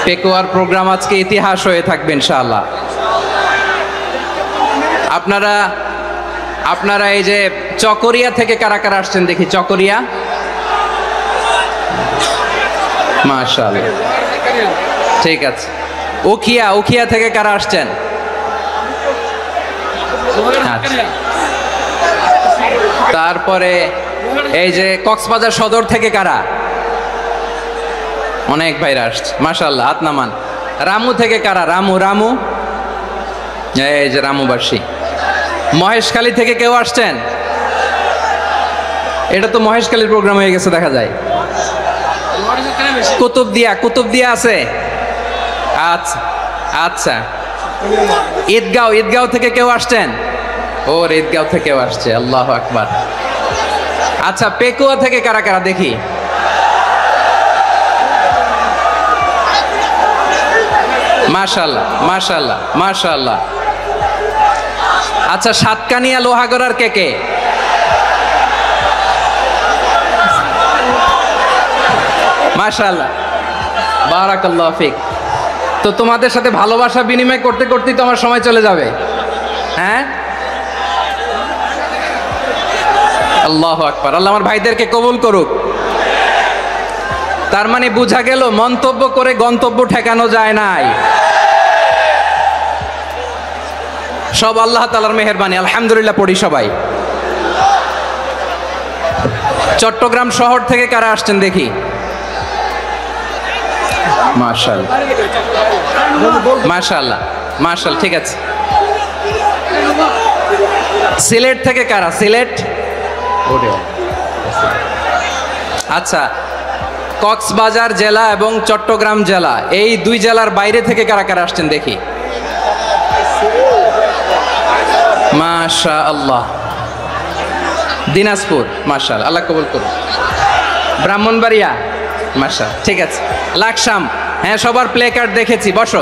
পেকুয়ার programme আজকে ইতিহাস হয়ে থাকবে ইনশাআল্লাহ। আপনারা এই যে চকরিয়া থেকে কারা কারা আসছেন দেখি? চকরিয়া, মাশাআল্লাহ, ঠিক আছে। উখিয়া থেকে কারা আসছেন? আচ্ছা। তারপরে এই যে কক্সবাজার সদর থেকে কারা? অনেক ভাইরা আসছে, মাশাআল্লাহ, হাত নামান। রামু থেকে কারা? রামু, এই যে রামুবাসী। মহেশখালী থেকে কেউ আসছেন? এটা তো মহেশখালীর প্রোগ্রাম হয়ে গেছে দেখা যায়। কুতুবদিয়া আছে? আচ্ছা আচ্ছা। ঈদগাঁও থেকে কেউ আসছেন? ওর ঈদগাঁও থেকেও আসছে, আল্লাহু আকবার। আচ্ছা, পেকুয়া থেকে কারা কারা দেখি? মাশাআল্লাহ। আচ্ছা, সাতকানিয়া লোহাগড়ার কে? মাশাআল্লাহ, বারাকাল্লাহু ফিক। তো তোমাদের সাথে ভালোবাসা বিনিময় করতে করতেই তো আমার সময় চলে যাবে। হ্যাঁ, আল্লাহু আকবার। আল্লাহ আমার ভাইদেরকে কবুল করুক। তার মানে বোঝা গেল মন্তব্য করে গন্তব্য ঠেকানো যায় নাই, সব আল্লাহ তাআলার মেহেরবানি। আলহামদুলিল্লাহ পড়ি সবাই। চট্টগ্রাম শহর থেকে কারা আসছেন দেখি? মাশাআল্লাহ, ঠিক আছে। সিলেট থেকে কারা? সিলেট, আচ্ছা। কক্সবাজার জেলা এবং চট্টগ্রাম জেলা, এই দুই জেলার বাইরে থেকে কারা কারা আসছেন দেখি? মাশাআল্লাহ। দিনাজপুর, মাশাআল্লাহ, আল্লাহ কবুল করুন। ব্রাহ্মণবাড়িয়া, মাশাআল্লাহ, ঠিক আছে। লাকসাম, হ্যাঁ, সবার প্লে কার্ড দেখেছি। বসো।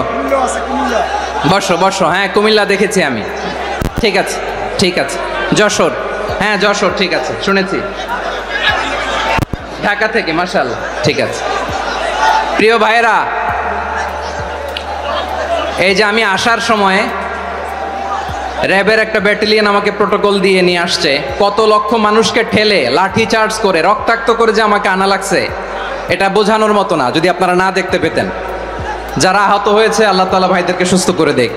হ্যাঁ, কুমিল্লা দেখেছি আমি, ঠিক আছে। যশোর, হ্যাঁ যশোর, ঠিক আছে, শুনেছি। ঢাকা থেকে, মাশাআল্লাহ, ঠিক আছে। প্রিয় ভাইয়েরা, এই যে আমি আসার সময় র্যাবের একটা ব্যাটালিয়ন আমাকে প্রোটোকল দিয়ে নিয়ে আসছে, কত লক্ষ মানুষকে ঠেলে লাঠি চার্জ করে রক্তাক্ত করে যে আমাকে আনা লাগছে, এটা বোঝানোর মতো না যদি আপনারা না দেখতে পেতেন। যারা আহত হয়েছে, আল্লাহ তাআলা ভাইদেরকে সুস্থ করে দেখ।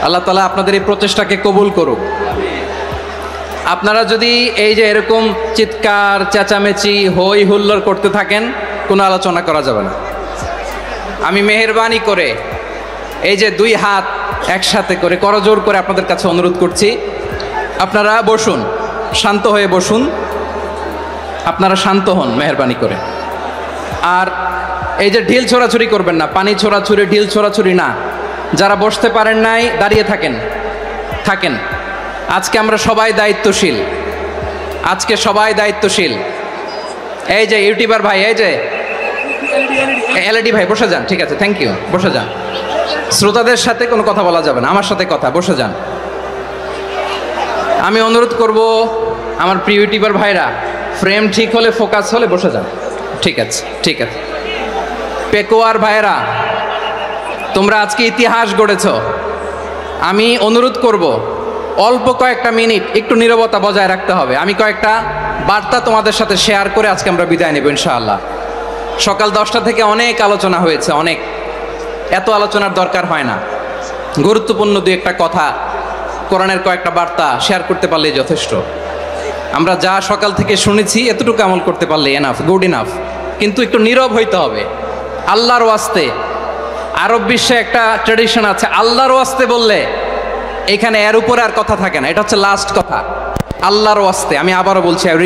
আল্লাহ তাআলা আপনাদের এই প্রচেষ্টাকে কবুল করুক। আপনারা যদি এই যে এরকম চিৎকার চেঁচামেচি হই হুল্লোড় করতে থাকেন, কোনো আলোচনা করা যাবে না। আমি মেহেরবানি করে এই যে দুই হাত একসাথে করে করজোড় করে আপনাদের কাছে অনুরোধ করছি, আপনারা বসুন, শান্ত হয়ে বসুন। আপনারা শান্ত হন মেহেরবানি করে। আর এই যে ঢিল ছোড়াছুরি করবেন না, পানি ছোড়াছুরি, ঢিল ছোড়াছুরি না। যারা বসতে পারেন নাই, দাঁড়িয়ে থাকেন। আজকে আমরা সবাই দায়িত্বশীল। এই যে ইউটিউবার ভাই, এই যে এলইডি ভাই, বসে যান, ঠিক আছে, থ্যাংক ইউ, বসে যান। শ্রোতাদের সাথে কোনো কথা বলা যাবে না, আমার সাথে কথা, বসে যান। আমি অনুরোধ করব আমার প্রিয় ইউটিউবার ভাইরা, ফ্রেম ঠিক হলে, ফোকাস হলে বসে যান, ঠিক আছে। পেকুয়ার ভাইরা, তোমরা আজকে ইতিহাস গড়েছ। আমি অনুরোধ করব অল্প কয়েকটা মিনিট একটু নীরবতা বজায় রাখতে হবে। আমি কয়েকটা বার্তা তোমাদের সাথে শেয়ার করে আজকে আমরা বিদায় নেব ইনশাআল্লাহ। সকাল 10টা থেকে অনেক আলোচনা হয়েছে, এত আলোচনার দরকার হয় না। গুরুত্বপূর্ণ দুই একটা কথা, কোরআনের কয়েকটা বার্তা শেয়ার করতে পারলেই যথেষ্ট। আমরা যা সকাল থেকে শুনেছি এতটুকু আমল করতে পারলে গুড ইনাফ। কিন্তু একটু নীরব হইতে হবে আল্লাহর ওয়াস্তে। আরব বিশ্বে একটা ট্র্যাডিশন আছে, আল্লাহর ওয়াস্তে বললে এখানে এর উপরে আর কথা থাকে না, এটা হচ্ছে লাস্ট কথা। আল্লাহর ওয়াস্তে, আমি আবারও বলছি, আই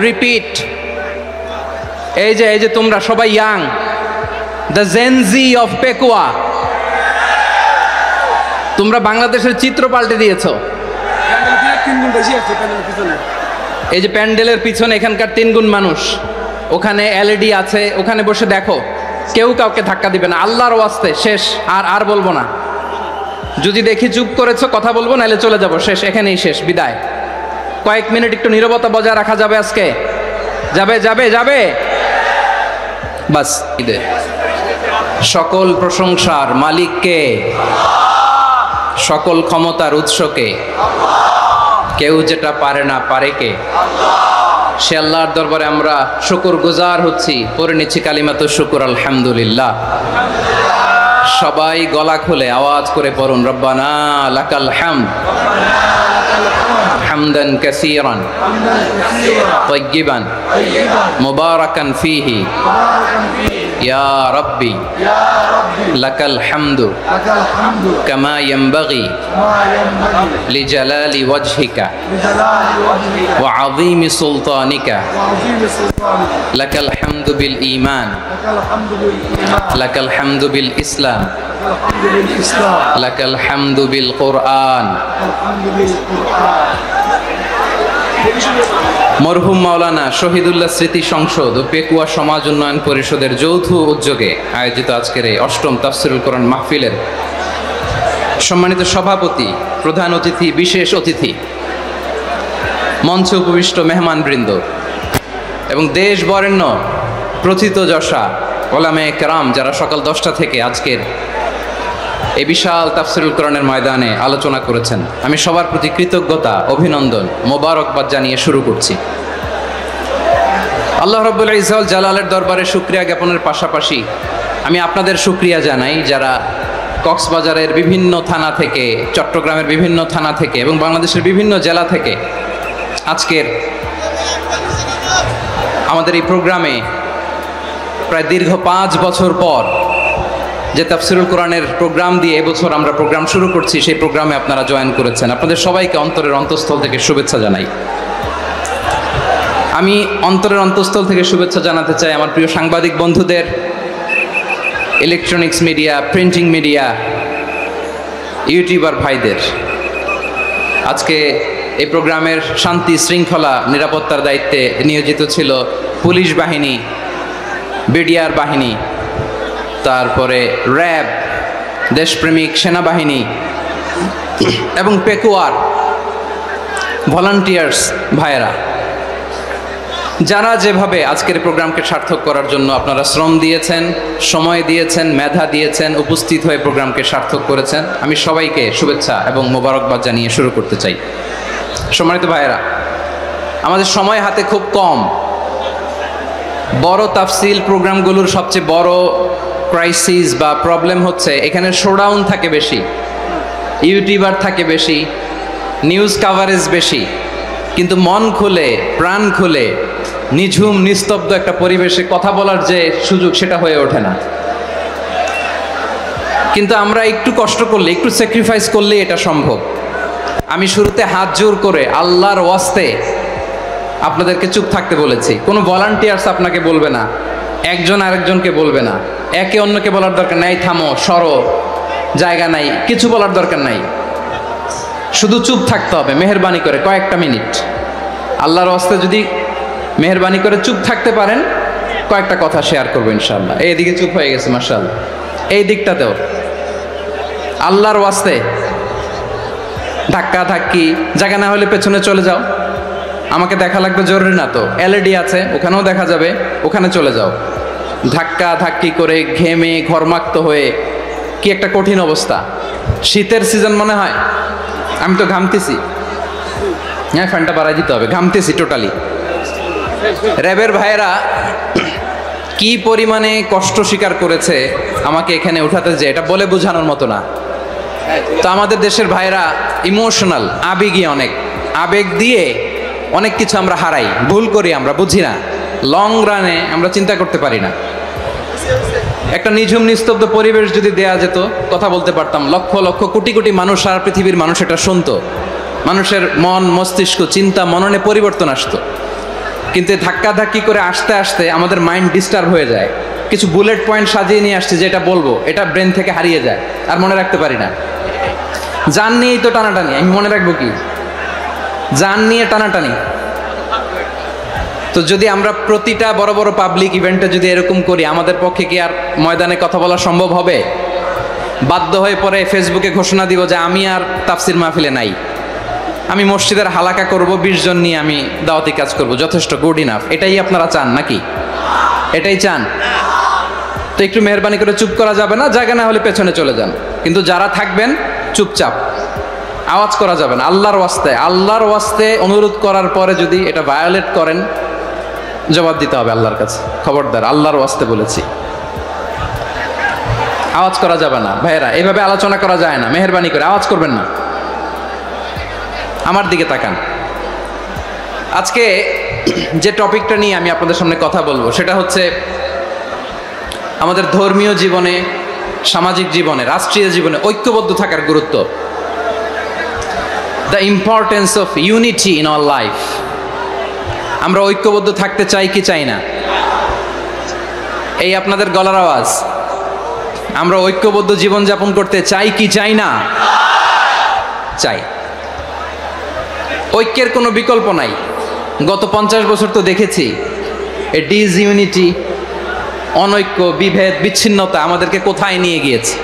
রিপিট। এই যে তোমরা সবাই young, the Gen Z of Pekua, তোমরা বাংলাদেশের চিত্র পাল্টে দিয়েছো। এই যে প্যান্ডেলের পিছনে এখানকার 3 গুণ মানুষ, ওখানে এলইডি আছে, ওখানে বসে দেখো, কেউ কাউকে ধাক্কা দিবে না। আল্লাহর ওয়াস্তে, শেষ। আর বলবো না। যদি দেখি চুপ করেছো, কথা বলবো, নাহলে চলে যাবো, শেষ, এখানেই শেষ, বিদায়। কয়েক মিনিট একটু নীরবতা বজায় রাখা যাবে আজকে? যাবে? বাস ঈদে সকল প্রশংসার মালিককে, সকল ক্ষমতার উৎসকে, কেউ যেটা পারে না পারে কে? সে আল্লাহর দরবারে আমরা শুকরগুজার হচ্ছি, পড়ে নিচ্ছি কালিমাতু শুকর আলহামদুলিল্লাহ। সবাই গলা খুলে আওয়াজ করে পড়ুন, রব্বানা লাকাল হামদ হামদান কাসীরান তাইয়্যিবান মুবারাকান ফীহি ইয়া রাব্বি লাকাল হামদু কামা ইয়ানবাগি লিজালালি ওয়াজহিকা ওয়া আযীমি সুলতানিকা লাকাল হামদু বিল ঈমান লাকাল হামদু বিল ইসলাম লাকাল হামদু বিল কুরআন। মরহুম মাওলানা শহীদুল্লাহ স্মৃতি সংসদ ও পেকুয়া সমাজ উন্নয়ন পরিষদের যৌথ উদ্যোগে আয়োজিত আজকের এই অষ্টম তাফসিরুল কোরআন মাহফিলের সম্মানিত সভাপতি, প্রধান অতিথি, বিশেষ অতিথি, মঞ্চে উপবিষ্ট মেহমানবৃন্দ এবং দেশ বরেণ্য প্রথিতযশা ওলামায়ে কেরাম যারা সকাল 10টা থেকে আজকের এই বিশাল তাফসিরুল কোরআনের ময়দানে আলোচনা করেছেন, আমি সবার প্রতি কৃতজ্ঞতা, অভিনন্দন, মোবারকবাদ জানিয়ে শুরু করছি। আল্লাহ রাব্বুল ইজ্জত জালালের দরবারে শুকরিয়া জ্ঞাপনের পাশাপাশি আমি আপনাদের শুকরিয়া জানাই যারা কক্সবাজারের বিভিন্ন থানা থেকে, চট্টগ্রামের বিভিন্ন থানা থেকে এবং বাংলাদেশের বিভিন্ন জেলা থেকে আজকের আমাদের এই প্রোগ্রামে প্রায় দীর্ঘ 5 বছর পর যে তাফসিরুল কোরআনের প্রোগ্রাম দিয়ে এবছর আমরা প্রোগ্রাম শুরু করছি, সেই প্রোগ্রামে আপনারা জয়েন করেছেন। আপনাদের সবাইকে অন্তরের অন্তঃস্থল থেকে শুভেচ্ছা জানাই। আমি অন্তরের অন্তঃস্থল থেকে শুভেচ্ছা জানাতে চাই আমার প্রিয় সাংবাদিক বন্ধুদের, electronics media, printing media, YouTuber ভাইদের। আজকে এই প্রোগ্রামের শান্তি শৃঙ্খলা নিরাপত্তার দায়িত্বে নিয়োজিত ছিল পুলিশ বাহিনী, বিডিআর বাহিনী, তারপরে র্যাব, দেশপ্রেমিক সেনাবাহিনী এবং পেকুয়ার ভলান্টিয়ার্স ভাইয়েরা, যারা যেভাবে আজকের প্রোগ্রামকে সার্থক করার জন্য আপনারা শ্রম দিয়েছেন, সময় দিয়েছেন, মেধা দিয়েছেন, উপস্থিত হয়ে প্রোগ্রামকে সার্থক করেছেন, আমি সবাইকে শুভেচ্ছা এবং মোবারকবাদ জানিয়ে শুরু করতে চাই। সম্মানিত ভাইয়েরা, আমাদের সময় হাতে খুব কম। বড় তাফসিল প্রোগ্রামগুলোর সবচেয়ে বড় ক্রাইসিস বা প্রবলেম হচ্ছে এখানে শোডাউন থাকে বেশি, ইউটিউবার থাকে বেশি, নিউজ কাভারেজ বেশি, কিন্তু মন খুলে, প্রাণ খুলে, নিঝুম নিস্তব্ধ একটা পরিবেশে কথা বলার যে সুযোগ, সেটা হয়ে ওঠে না। কিন্তু আমরা একটু কষ্ট করলে, একটু স্যাক্রিফাইস করলে এটা সম্ভব। আমি শুরুতে হাত জোর করে আল্লাহর ওয়াস্তে আপনাদেরকে চুপ থাকতে বলেছি। কোনো ভলান্টিয়ার্স আপনাকে বলবে না, একজন আরেকজনকে বলবে না, একে অন্যকে বলার দরকার নাই, থামো, সরো, জায়গা নাই, কিছু বলার দরকার নাই, শুধু চুপ থাকতে হবে মেহেরবানি করে কয়েকটা মিনিট। আল্লাহর ওয়াস্তে যদি মেহেরবানি করে চুপ থাকতে পারেন, কয়েকটা কথা শেয়ার করবো ইনশাআল্লাহ। এইদিকে চুপ হয়ে গেছে মাশাআল্লাহ, এই দিকটাতেও আল্লাহর ওয়াস্তে ধাক্কা ধাক্কি, জায়গা না হলে পেছনে চলে যাও, আমাকে দেখা লাগবে জরুরি না তো, এলইডি আছে ওখানেও দেখা যাবে, ওখানে চলে যাও। ধাক্কা ধাক্কি করে ঘেমে ঘরমাক্ত হয়ে কি একটা কঠিন অবস্থা। শীতের সিজন মনে হয়, আমি তো ঘামতেছি, হ্যাঁ ফ্যানটা বাড়াই দিতে হবে, ঘামতেছি টোটালি। র্যাবের ভাইয়েরা কি পরিমাণে কষ্ট স্বীকার করেছে আমাকে এখানে উঠাতে, যে এটা বলে বোঝানোর মতো না। তো আমাদের দেশের ভাইয়েরা ইমোশনাল, আবেগী, অনেক আবেগ দিয়ে অনেক কিছু আমরা হারাই, ভুল করি, আমরা বুঝি না, লং রানে আমরা চিন্তা করতে পারি না। একটা নিঝুম নিস্তব্ধ পরিবেশ যদি দেয়া যেত, কথা বলতে পারতাম, লক্ষ লক্ষ কোটি কোটি মানুষ, সারা পৃথিবীর মানুষ এটা শুনতো, মানুষের মন মস্তিষ্ক চিন্তা মননে পরিবর্তন আসতো। কিন্তু ধাক্কা ধাক্কি করে আসতে আসতে আমাদের মাইন্ড ডিস্টার্ব হয়ে যায়। কিছু বুলেট পয়েন্ট সাজিয়ে নিয়ে আসছে, যেটা বলবো এটা ব্রেন থেকে হারিয়ে যায়, আর মনে রাখতে পারি না। জান নিয়েই তো টানাটানি, আমি মনে রাখবো কি? জান নিয়ে টানাটানি। তো যদি আমরা প্রতিটা বড় বড় পাবলিক ইভেন্টে যদি এরকম করি, আমাদের পক্ষে কি আর ময়দানে কথা বলা সম্ভব হবে? বাধ্য হয়ে পরে ফেসবুকে ঘোষণা দিব যে আমি আর তাফসির মাহফিলে নাই, আমি মসজিদের হালাকা করব, 20 জন নিয়ে আমি দাওয়াতি কাজ করব, যথেষ্ট, গুড ইনাফ। এটাই আপনারা চান নাকি? এটাই চান? তো একটু মেহরবানি করে চুপ করা যাবে না, জায়গা না হলে পেছনে চলে যান, কিন্তু যারা থাকবেন চুপচাপ, আওয়াজ করা যাবে না। আল্লাহর ওয়াস্তে অনুরোধ করার পরে যদি এটা ভায়োলেট করেন জবাব দিতে হবে আল্লাহর কাছে। খবরদার, আল্লাহর ওয়াস্তে বলেছি, আওয়াজ করা যাবে না। ভাইয়েরা, এভাবে আলোচনা করা যায় না, মেহরবানি করে আওয়াজ করবেন না। আমার দিকে তাকান। আজকে যে টপিকটা নিয়ে আমি আপনাদের সামনে কথা বলবো সেটা হচ্ছে আমাদের ধর্মীয় জীবনে, সামাজিক জীবনে, রাষ্ট্রীয় জীবনে ঐক্যবদ্ধ থাকার গুরুত্ব। The importance of unity in our life. আমরা ঐক্যবদ্ধ থাকতে চাই কি চাই না? এই আপনাদের গলার আওয়াজ। আমরা ঐক্যবদ্ধ জীবনযাপন করতে চাই কি চাই না? চাই। ঐক্যের কোনো বিকল্প নাই। গত 50 বছর তো দেখেছি এ ডিসইউনিটি, অনৈক্য, বিভেদ, বিচ্ছিন্নতা আমাদেরকে কোথায় নিয়ে গিয়েছে।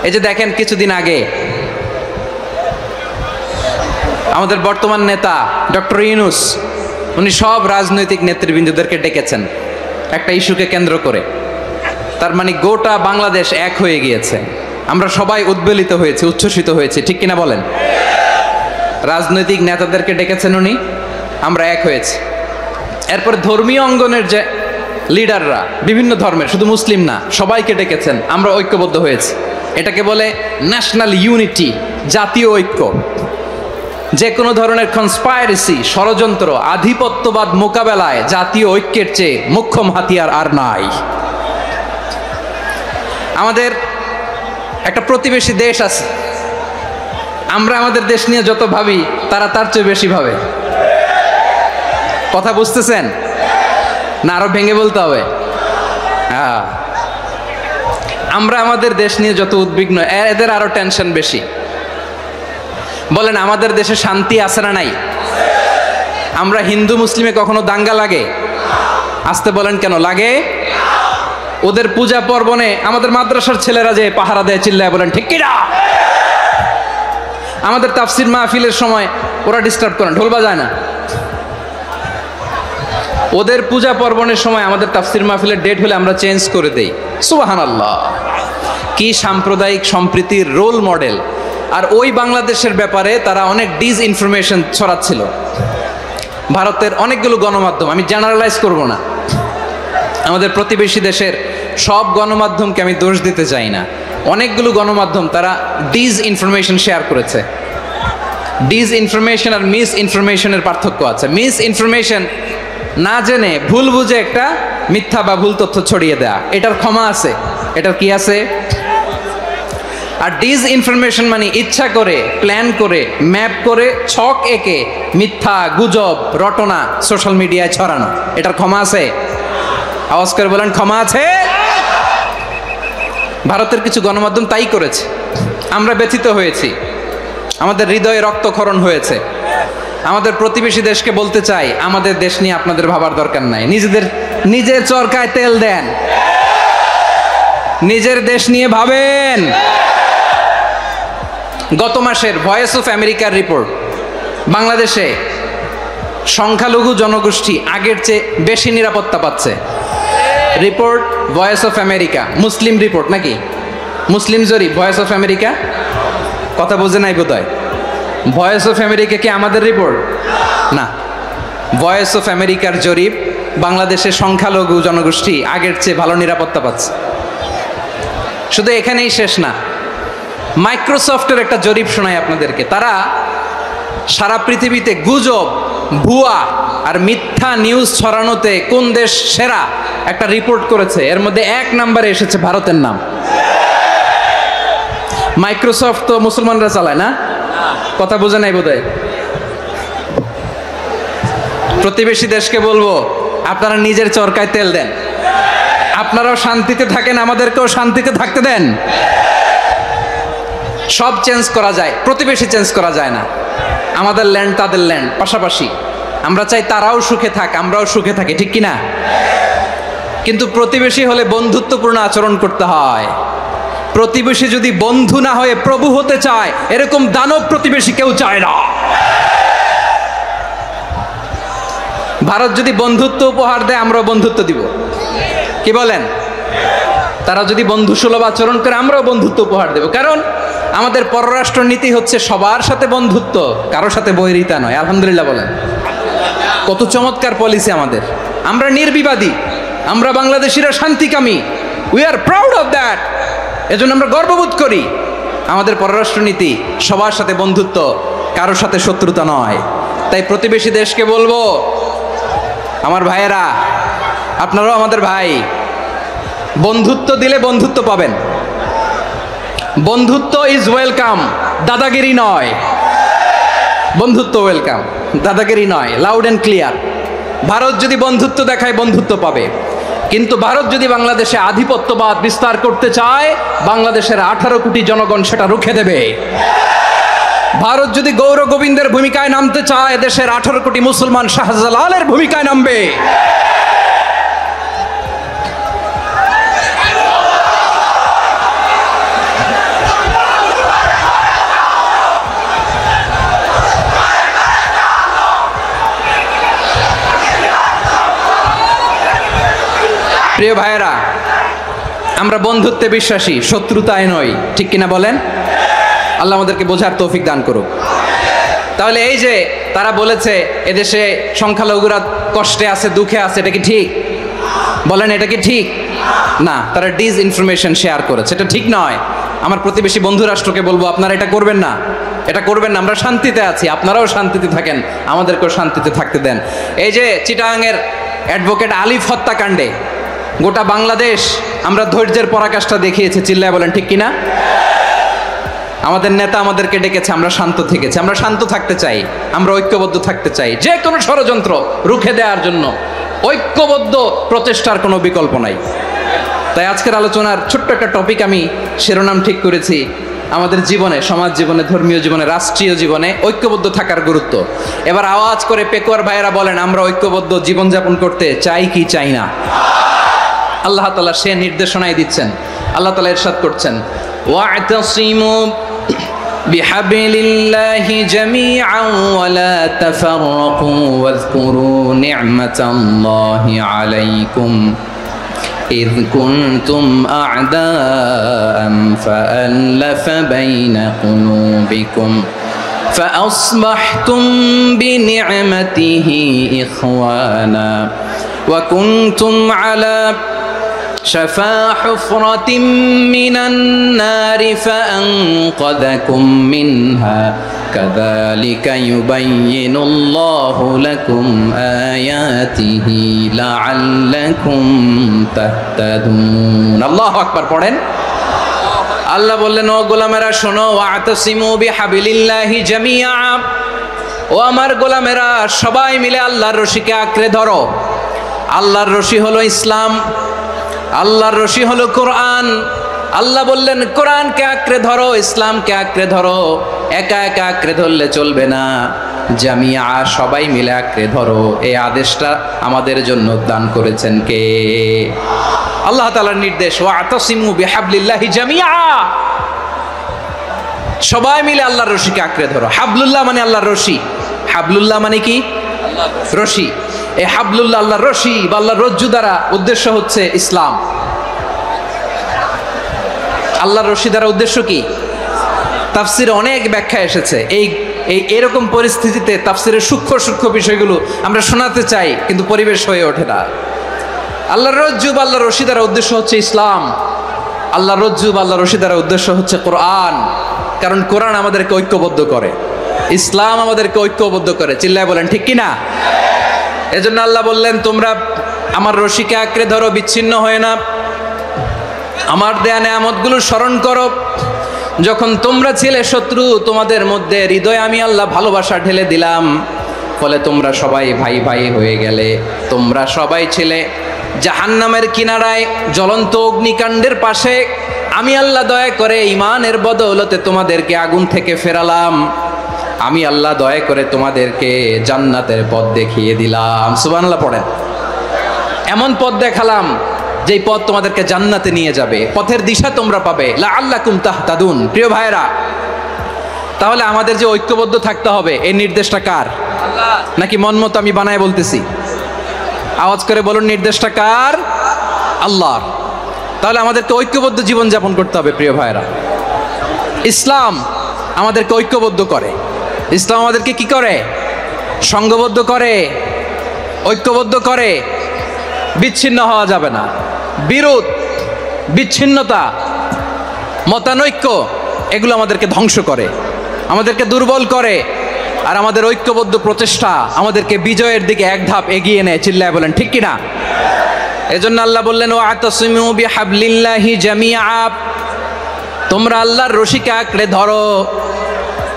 এই যে দেখেন, কিছুদিন আগে আমাদের বর্তমান নেতা ডক্টর ইউনূস, উনি সব রাজনৈতিক নেতৃবৃন্দদেরকে ডেকেছেন একটা ইস্যুকে কেন্দ্র করে। তার মানে গোটা বাংলাদেশ এক হয়ে গিয়েছে। আমরা সবাই উদ্বেলিত হয়েছি, উচ্ছ্বসিত হয়েছি, ঠিক কিনা বলেন? রাজনৈতিক নেতাদেরকে ডেকেছেন উনি, আমরা এক হয়েছি। এরপর ধর্মীয় অঙ্গনের যে লিডাররা, বিভিন্ন ধর্মের, শুধু মুসলিম না, সবাইকে ডেকেছেন, আমরা ঐক্যবদ্ধ হয়েছি। এটাকে বলে ন্যাশনাল ইউনিটি, জাতীয় ঐক্য। যে কোনো ধরনের কনস্পাইরেসি, ষড়যন্ত্র, আধিপত্যবাদ মোকাবেলায় জাতীয় ঐক্যের চেয়ে মোক্ষম হাতিয়ার আর নাই। আমাদের একটা প্রতিবেশী দেশ আছে, আমরা আমাদের দেশ নিয়ে যত ভাবি তারা তার চেয়ে বেশি ভাবে। কথা বুঝতেছেন না? আরো ভেঙে বলতে হবে। হ্যাঁ, আমরা আমাদের দেশ নিয়ে যত উদ্বিগ্ন, এদের আরো টেনশন বেশি। বলেন, আমাদের দেশে শান্তি আছে না নাই? আমরা হিন্দু মুসলিমে কখনো দাঙ্গা লাগে? আসতে বলেন, কেন লাগে? ওদের পূজা পার্বণে আমাদের মাদ্রাসার ছেলেরা যে পাহারা দেয়, চিল্লায় বলেন ঠিক কিনা? আমাদের তাফসির মাহফিলের সময় ওরা ডিস্টার্ব করেন, ঢোল বাজায় না। ওদের পূজা পার্বণের সময় আমাদের তাফসির মাহফিলের ডেট হলে আমরা চেঞ্জ করে দেই। সুবহানাল্লাহ, কি সাম্প্রদায়িক সম্প্রীতির রোল মডেল। আর ওই বাংলাদেশের ব্যাপারে তারা অনেক ডিসইনফরমেশন ছড়াচ্ছিল। ভারতের অনেকগুলো গণমাধ্যম, আমি জেনারেলাইজ করব না, আমাদের প্রতিবেশী দেশের সব গণমাধ্যমকে আমি দোষ দিতে চাই না, অনেকগুলো গণমাধ্যম তারা ডিসইনফরমেশন শেয়ার করেছে। ডিসইনফরমেশন আর মিস ইনফরমেশনের পার্থক্য আছে। মিস ইনফরমেশন না জেনে ভুল বুঝে একটা মিথ্যা বা ভুল তথ্য ছড়িয়ে দেয়া, এটার ক্ষমা আছে, এটার কি আছে? আর ডিসইনফরমেশন মানে ইচ্ছা করে, প্ল্যান করে, ম্যাপ করে, ছক এঁকে মিথ্যা, গুজব, রটনা সোশ্যাল মিডিয়ায় ছড়ানো, এটার ক্ষমা আছে? আওয়াজ করে বলেন, ক্ষমা আছে? ভারতের কিছু গণমাধ্যম তাই করেছে, আমরা ব্যথিত হয়েছি, আমাদের হৃদয়ে রক্তক্ষরণ হয়েছে। আমাদের প্রতিবেশী দেশকে বলতে চাই, আমাদের দেশ নিয়ে আপনাদের ভাবার দরকার নাই, নিজের চরকায় তেল দেন, নিজের দেশ নিয়ে ভাবেন। গত মাসের ভয়েস অফ আমেরিকার রিপোর্ট, বাংলাদেশে সংখ্যালঘু জনগোষ্ঠী আগের চেয়ে বেশি নিরাপত্তা পাচ্ছে। Report voice of America, Muslim report নাকি? মুসলিম জরিপ, ভয়েস অফ আমেরিকা। কথা বোঝে নাই বোধহয়। ভয়েস অফ আমেরিকা কি আমাদের রিপোর্ট? না, ভয়েস অফ আমেরিকার জরিপ, বাংলাদেশের সংখ্যালঘু জনগোষ্ঠী আগের চেয়ে ভালো নিরাপত্তা পাচ্ছে। শুধু এখানেই শেষ না, মাইক্রোসফটের একটা জরিপ শোনাই আপনাদেরকে। তারা সারা পৃথিবীতে গুজব, ভুয়া আর মিথ্যা নিউজ ছড়ানোতে কোন দেশ সেরা একটা রিপোর্ট করেছে। এর মধ্যে 1 নম্বরে এসেছে ভারতের নাম। মাইক্রোসফট তো মুসলমানরা চালায় না? কথা বোঝে নাই বোধহয়। প্রতিবেশী দেশকে বলবো, আপনারা নিজের চরকায় তেল দেন, আপনারাও শান্তিতে থাকেন, আমাদেরকেও শান্তিতে থাকতে দেন। সব চেঞ্জ করা যায়, প্রতিবেশী চেঞ্জ করা যায় না। আমাদের ল্যান্ড তাদের ল্যান্ড, পাশাপাশি। আমরা চাই তারাও সুখে থাক, আমরাও সুখে থাকি, ঠিক কিনা? কিন্তু প্রতিবেশী হলে বন্ধুত্বপূর্ণ আচরণ করতে হয়। প্রতিবেশী যদি বন্ধু না হয়ে প্রভু হতে চায়, এরকম দানব প্রতিবেশী কেউ চায় না। ভারত যদি বন্ধুত্ব উপহার দেয়, আমরাও বন্ধুত্ব দিব। কি বলেন? তারা যদি বন্ধুসুলভ আচরণ করে আমরাও বন্ধুত্ব উপহার দেব, কারণ আমাদের পররাষ্ট্র নীতি হচ্ছে সবার সাথে বন্ধুত্ব, কারোর সাথে বৈরিতা নয়। আলহামদুলিল্লাহ বলেন, কত চমৎকার পলিসি আমাদের। আমরা নির্বিবাদী, আমরা বাংলাদেশিরা শান্তিকামী, we are proud of that. এজন্য আমরা গর্ববোধ করি। আমাদের পররাষ্ট্র নীতি সবার সাথে বন্ধুত্ব, কারোর সাথে শত্রুতা নয়। তাই প্রতিবেশী দেশকে বলবো, আমার ভাইয়েরা, আপনারাও আমাদের ভাই, বন্ধুত্ব দিলে বন্ধুত্ব পাবেন। বন্ধুত্ব ইজ ওয়েলকাম, দাদাগিরি নয়। বন্ধুত্ব ওয়েলকাম, দাদাগিরি নয়, লাউড অ্যান্ড ক্লিয়ার। ভারত যদি বন্ধুত্ব দেখায় বন্ধুত্ব পাবে, কিন্তু ভারত যদি বাংলাদেশে আধিপত্যবাদ বিস্তার করতে চায়, বাংলাদেশের 18 কোটি জনগণ সেটা রুখে দেবে। ভারত যদি গৌর গোবিন্দের ভূমিকায় নামতে চায়, দেশের 18 কোটি মুসলমান শাহজালালের ভূমিকায় নামবে। প্রিয় ভাইয়েরা, আমরা বন্ধুত্বে বিশ্বাসী, শত্রুতায় নই, ঠিক কিনা বলেন? আল্লাহ আমাদেরকে বোঝার তৌফিক দান করুক। তাহলে এই যে তারা বলেছে এদেশে সংখ্যালঘুরা কষ্টে আছে, দুঃখে আছে, এটা কি ঠিক? বলেন, এটা কি ঠিক? না, তারা ডিস ইনফরমেশন শেয়ার করেছে, এটা ঠিক নয়। আমার প্রতিবেশী বন্ধু রাষ্ট্রকে বলবো, আপনারা এটা করবেন না, এটা করবেন না। আমরা শান্তিতে আছি, আপনারাও শান্তিতে থাকেন, আমাদেরকেও শান্তিতে থাকতে দেন। এই যে চিটাগাংয়ের অ্যাডভোকেট আলিফ হত্যাকাণ্ডে গোটা বাংলাদেশ আমরা ধৈর্যের পরাকাষ্ঠা দেখিয়েছে, চিল্লায় বলেন ঠিক কিনা? আমাদের নেতা আমাদেরকে ডেকেছে, আমরা শান্ত থেকেছি। আমরা শান্ত থাকতে চাই, আমরা ঐক্যবদ্ধ থাকতে চাই। যে কোনো ষড়যন্ত্র রুখে দেওয়ার জন্য ঐক্যবদ্ধ প্রচেষ্টার কোনো বিকল্প নাই। তাই আজকের আলোচনার ছোট্ট একটা টপিক আমি শিরোনাম ঠিক করেছি, আমাদের জীবনে, সমাজ জীবনে, ধর্মীয় জীবনে, রাষ্ট্রীয় জীবনে ঐক্যবদ্ধ থাকার গুরুত্ব। এবার আওয়াজ করে পেকুয়ার ভাইয়েরা বলেন, আমরা ঐক্যবদ্ধ জীবনযাপন করতে চাই কি চাই না? আল্লাহ তাআলা সে নির্দেশনাই দিচ্ছেন। আল্লাহ তাআলা ইরশাদ করছেন, ওয়া'তাসিমু বিহাবলিল্লাহি জামিআন ওয়া লা তাফাররাকু ওয়াযকুরু নি'মাতাল্লাহি আলাইকুম إذ كنتم أعداء فألف بين قلوبكم فأصبحتم بنعمته إخوانا وكنتم على شفا حفرة من النار فأنقذكم منها كذلك يبين الله لكم آياته لعلكم تهتدون الله أكبر পড়েন। আল্লাহ বললেন, ও গোলামেরা শোনো, ওয়া'তাসিমু বিহাবিলিল্লাহি জামিআ, ও আমার গোলামেরা সবাই মিলে আল্লাহর রশিকে আঁকড়ে ধরো। আল্লাহর রশি হলো ইসলাম, আল্লাহর রশি হলো কোরআন। আল্লাহ বললেন, কোরআনকে আঁকড়ে ধরো, ইসলামকে আঁকড়ে ধরো। একা একা আঁকড়ে ধরলে চলবে না, জামিয়া, সবাই মিলে আঁকড়ে ধরো। এই আদেশটা আমাদের জন্য দান করেছেন কে? আল্লাহ তাআলার নির্দেশ, ওয়া'তাসিমু বিহাবলিল্লাহি জামিআ, সবাই মিলে আল্লাহর রশিকে আঁকড়ে ধরো। হাবলুল্লাহ মানে আল্লাহর রশি। হাবলুল্লাহ মানে কি? রশি। এই হাবলুল্লাহ, আল্লাহর রশি বা আল্লাহর রজ্জু দ্বারা উদ্দেশ্য হচ্ছে ইসলাম। আল্লাহর রশি দ্বারা উদ্দেশ্য কি? তাফসিরে অনেক ব্যাখ্যা এসেছে। এরকম পরিস্থিতিতে তাফসিরের সূক্ষ্ম সূক্ষ্ম বিষয়গুলো আমরা শোনাতে চাই, কিন্তু পরিবেশ হয়ে ওঠে না। আল্লাহর রজ্জু বা আল্লাহর রশি দ্বারা উদ্দেশ্য হচ্ছে ইসলাম। আল্লাহর রজ্জু বা আল্লাহর রশি দ্বারা উদ্দেশ্য হচ্ছে কোরআন, কারণ কোরআন আমাদেরকে ঐক্যবদ্ধ করে, ইসলাম আমাদেরকে ঐক্যবদ্ধ করে। চিল্লায় বলেন ঠিক কিনা? এজন্য আল্লাহ বললেন, তোমরা আমার রশিকে আঁকড়ে ধরো, বিচ্ছিন্ন হয়ে না। আমার দেয়া নেয়ামতগুলো স্মরণ করো। যখন তোমরা ছিলে শত্রু, তোমাদের মধ্যে হৃদয়ে আমি আল্লাহ ভালোবাসা ঢেলে দিলাম, ফলে তোমরা সবাই ভাই ভাই হয়ে গেলে। তোমরা সবাই ছিলে জাহান্নামের কিনারায়, জ্বলন্ত অগ্নিকাণ্ডের পাশে। আমি আল্লাহ দয়া করে ঈমানের বদৌলতে তোমাদেরকে আগুন থেকে ফেরালাম। আমি আল্লাহ দয়া করে তোমাদেরকে জান্নাতের পথ দেখিয়ে দিলাম। সুবহানাল্লাহ পড়েন। এমন পথ দেখালাম যেই পথ তোমাদেরকে জান্নাতে নিয়ে যাবে, পথের দিশা তোমরা পাবে। লাআল্লাকুম তাহতাদুন। প্রিয় ভাইরা, তাহলে আমাদের যে ঐক্যবদ্ধ থাকতে হবে, এই নির্দেশটা কার? নাকি মন মতো আমি বানায় বলতেছি? আওয়াজ করে বলুন, নির্দেশটা কার? আল্লাহর। তাহলে আমাদেরকে ঐক্যবদ্ধ জীবন যাপন করতে হবে প্রিয় ভাইরা। ইসলাম আমাদেরকে ঐক্যবদ্ধ করে, ইসলাম আমাদেরকে কি করে? সংঘবদ্ধ করে, ঐক্যবদ্ধ করে। বিচ্ছিন্ন হওয়া যাবে না। বিরোধ, বিচ্ছিন্নতা, মতানৈক্য এগুলো আমাদেরকে ধ্বংস করে, আমাদেরকে দুর্বল করে। আর আমাদের ঐক্যবদ্ধ প্রচেষ্টা আমাদেরকে বিজয়ের দিকে এক ধাপ এগিয়ে নেয়। চিল্লায় বলেন ঠিক কিনা? এজন্য আল্লাহ বললেন, ওয়াতাসিমু বিহাবলিল্লাহি জামিআ, তোমরা আল্লাহর রশিকে আঁকড়ে ধরো,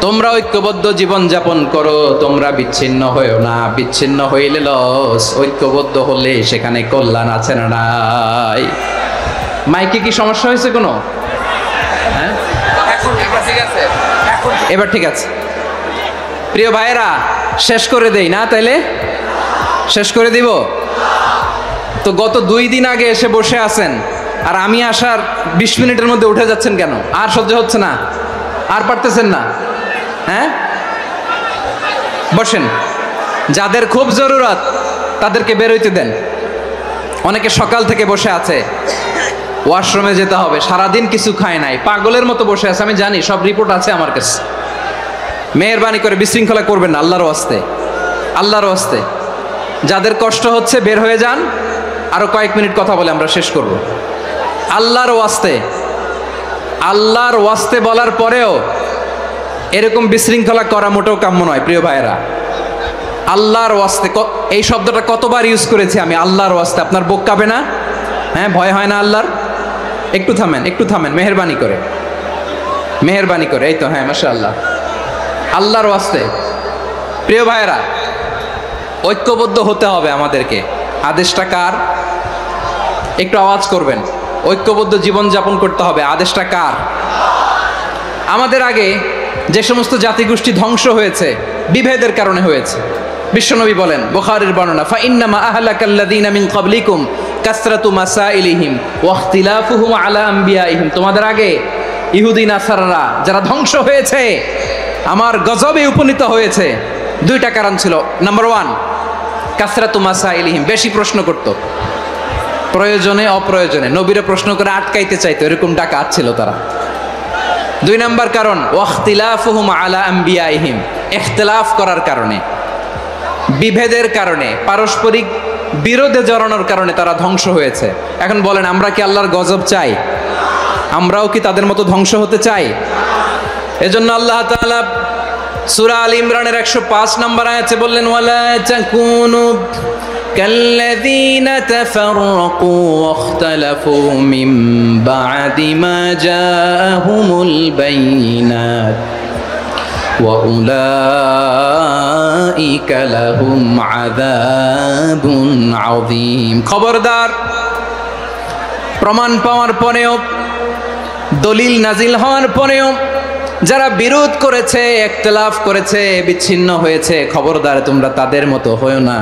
তোমরা ঐক্যবদ্ধ জীবন যাপন করো, তোমরা বিচ্ছিন্ন হয়েও না। বিচ্ছিন্ন হইলে লস, ঐক্যবদ্ধ হলে সেখানে কল্যাণ আছে না নাই? মাইকে কি সমস্যা হয়েছে কোনো? হ্যাঁ, এবার ঠিক আছে। প্রিয় ভাইয়েরা, শেষ করে দেই না? তাইলে শেষ করে দিব তো। গত 2 দিন আগে এসে বসে আছেন, আর আমি আসার 20 মিনিটের মধ্যে উঠে যাচ্ছেন কেন? আর সহ্য হচ্ছে না? আর পারতেছেন না? হ্যাঁ, বসেন। যাদের খুব জরুরত তাদেরকে বের হইতে দেন। অনেকে সকাল থেকে বসে আছে, ওয়াশরুমে যেতে হবে, সারাদিন কিছু খায় নাই, পাগলের মতো বসে আছে। আমি জানি, সব রিপোর্ট আছে আমার কাছে। মেহেরবানি করে বিশৃঙ্খলা করবেন না, আল্লাহর ওয়াস্তে, আল্লাহর ওয়াস্তে। যাদের কষ্ট হচ্ছে বের হয়ে যান। আরো কয়েক মিনিট কথা বলে আমরা শেষ করব। আল্লাহর ওয়াস্তে, আল্লাহর ওয়াস্তে বলার পরেও এরকম বিশৃঙ্খলা করা মোটেও কাম্য নয় প্রিয় ভাইয়েরা। আল্লাহর ওয়াস্তে, এই শব্দটা কতবার ইউজ করেছি আমি, আল্লাহর ওয়াস্তে। আপনার বুক কাঁপে না? হ্যাঁ, ভয় হয় না আল্লাহর? একটু থামেন, একটু থামেন, মেহেরবানি করে, মেহেরবানি করে। এই তো, হ্যাঁ, মাশাআল্লাহ। আল্লাহর ওয়াস্তে প্রিয় ভাইয়েরা, ঐক্যবদ্ধ হতে হবে আমাদেরকে। আদেশটা কার? একটু আওয়াজ করবেন। ঐক্যবদ্ধ জীবন যাপন করতে হবে, আদেশটা কার? আমাদের আগে যে সমস্ত জাতিগোষ্ঠী ধ্বংস হয়েছে বিভেদের কারণে হয়েছে। বিশ্বনবী বলেন, বুখারীর বর্ণনা, ফাইন্নামা আহলাকাল্লাযীনা মিন ক্বাবলিকুম কাসরাতু মাসাইলিহিম ওয়া ইখতিলাফুহুম আলা আম্বিয়াইহিম। তোমাদের আগে ইহুদি নাসারারা যারা ধ্বংস হয়েছে, আমার গজবে উপনীত হয়েছে, 2টা কারণ ছিল। নাম্বার 1, কাসরাতু মাসাইলিহিম, বেশি প্রশ্ন করত, প্রয়োজনে অপ্রয়োজনে নবীরে প্রশ্ন করে আটকাইতে চাইতো, এরকম ডাকাত ছিল তারা। 2 নাম্বার কারণ, ওয়াখতিলাফুহুম আলা আম্বিয়াইহিম, ইখতিলাফ করার কারণে, বিভেদের কারণে, পারস্পরিক বিরোধে জড়ানোর কারণে তারা ধ্বংস হয়েছে। এখন বলেন, আমরা কি আল্লাহর গজব চাই? আমরাও কি তাদের মতো ধ্বংস হতে চাই? এজন্য আল্লাহ তাআলা সূরা আল ইমরানের 105 নম্বর আয়াতে বললেন, ওয়ালা তাকুনু কাল্লাযীনা তাফাররাকু ওয়াখতালাফু মিন বা'দি মা জাআহুমুল বাইয়িনাত ওয়া উলাইকা লাহুম আযাবুন আযীম। খবরদার, প্রমাণ পাওয়ার পরেও, দলিল নাজিল হওয়ার পরেও যারা বিরোধ করেছে, ইখতিলাফ করেছে, বিচ্ছিন্ন হয়েছে, খবরদার তোমরা তাদের মতো হও না।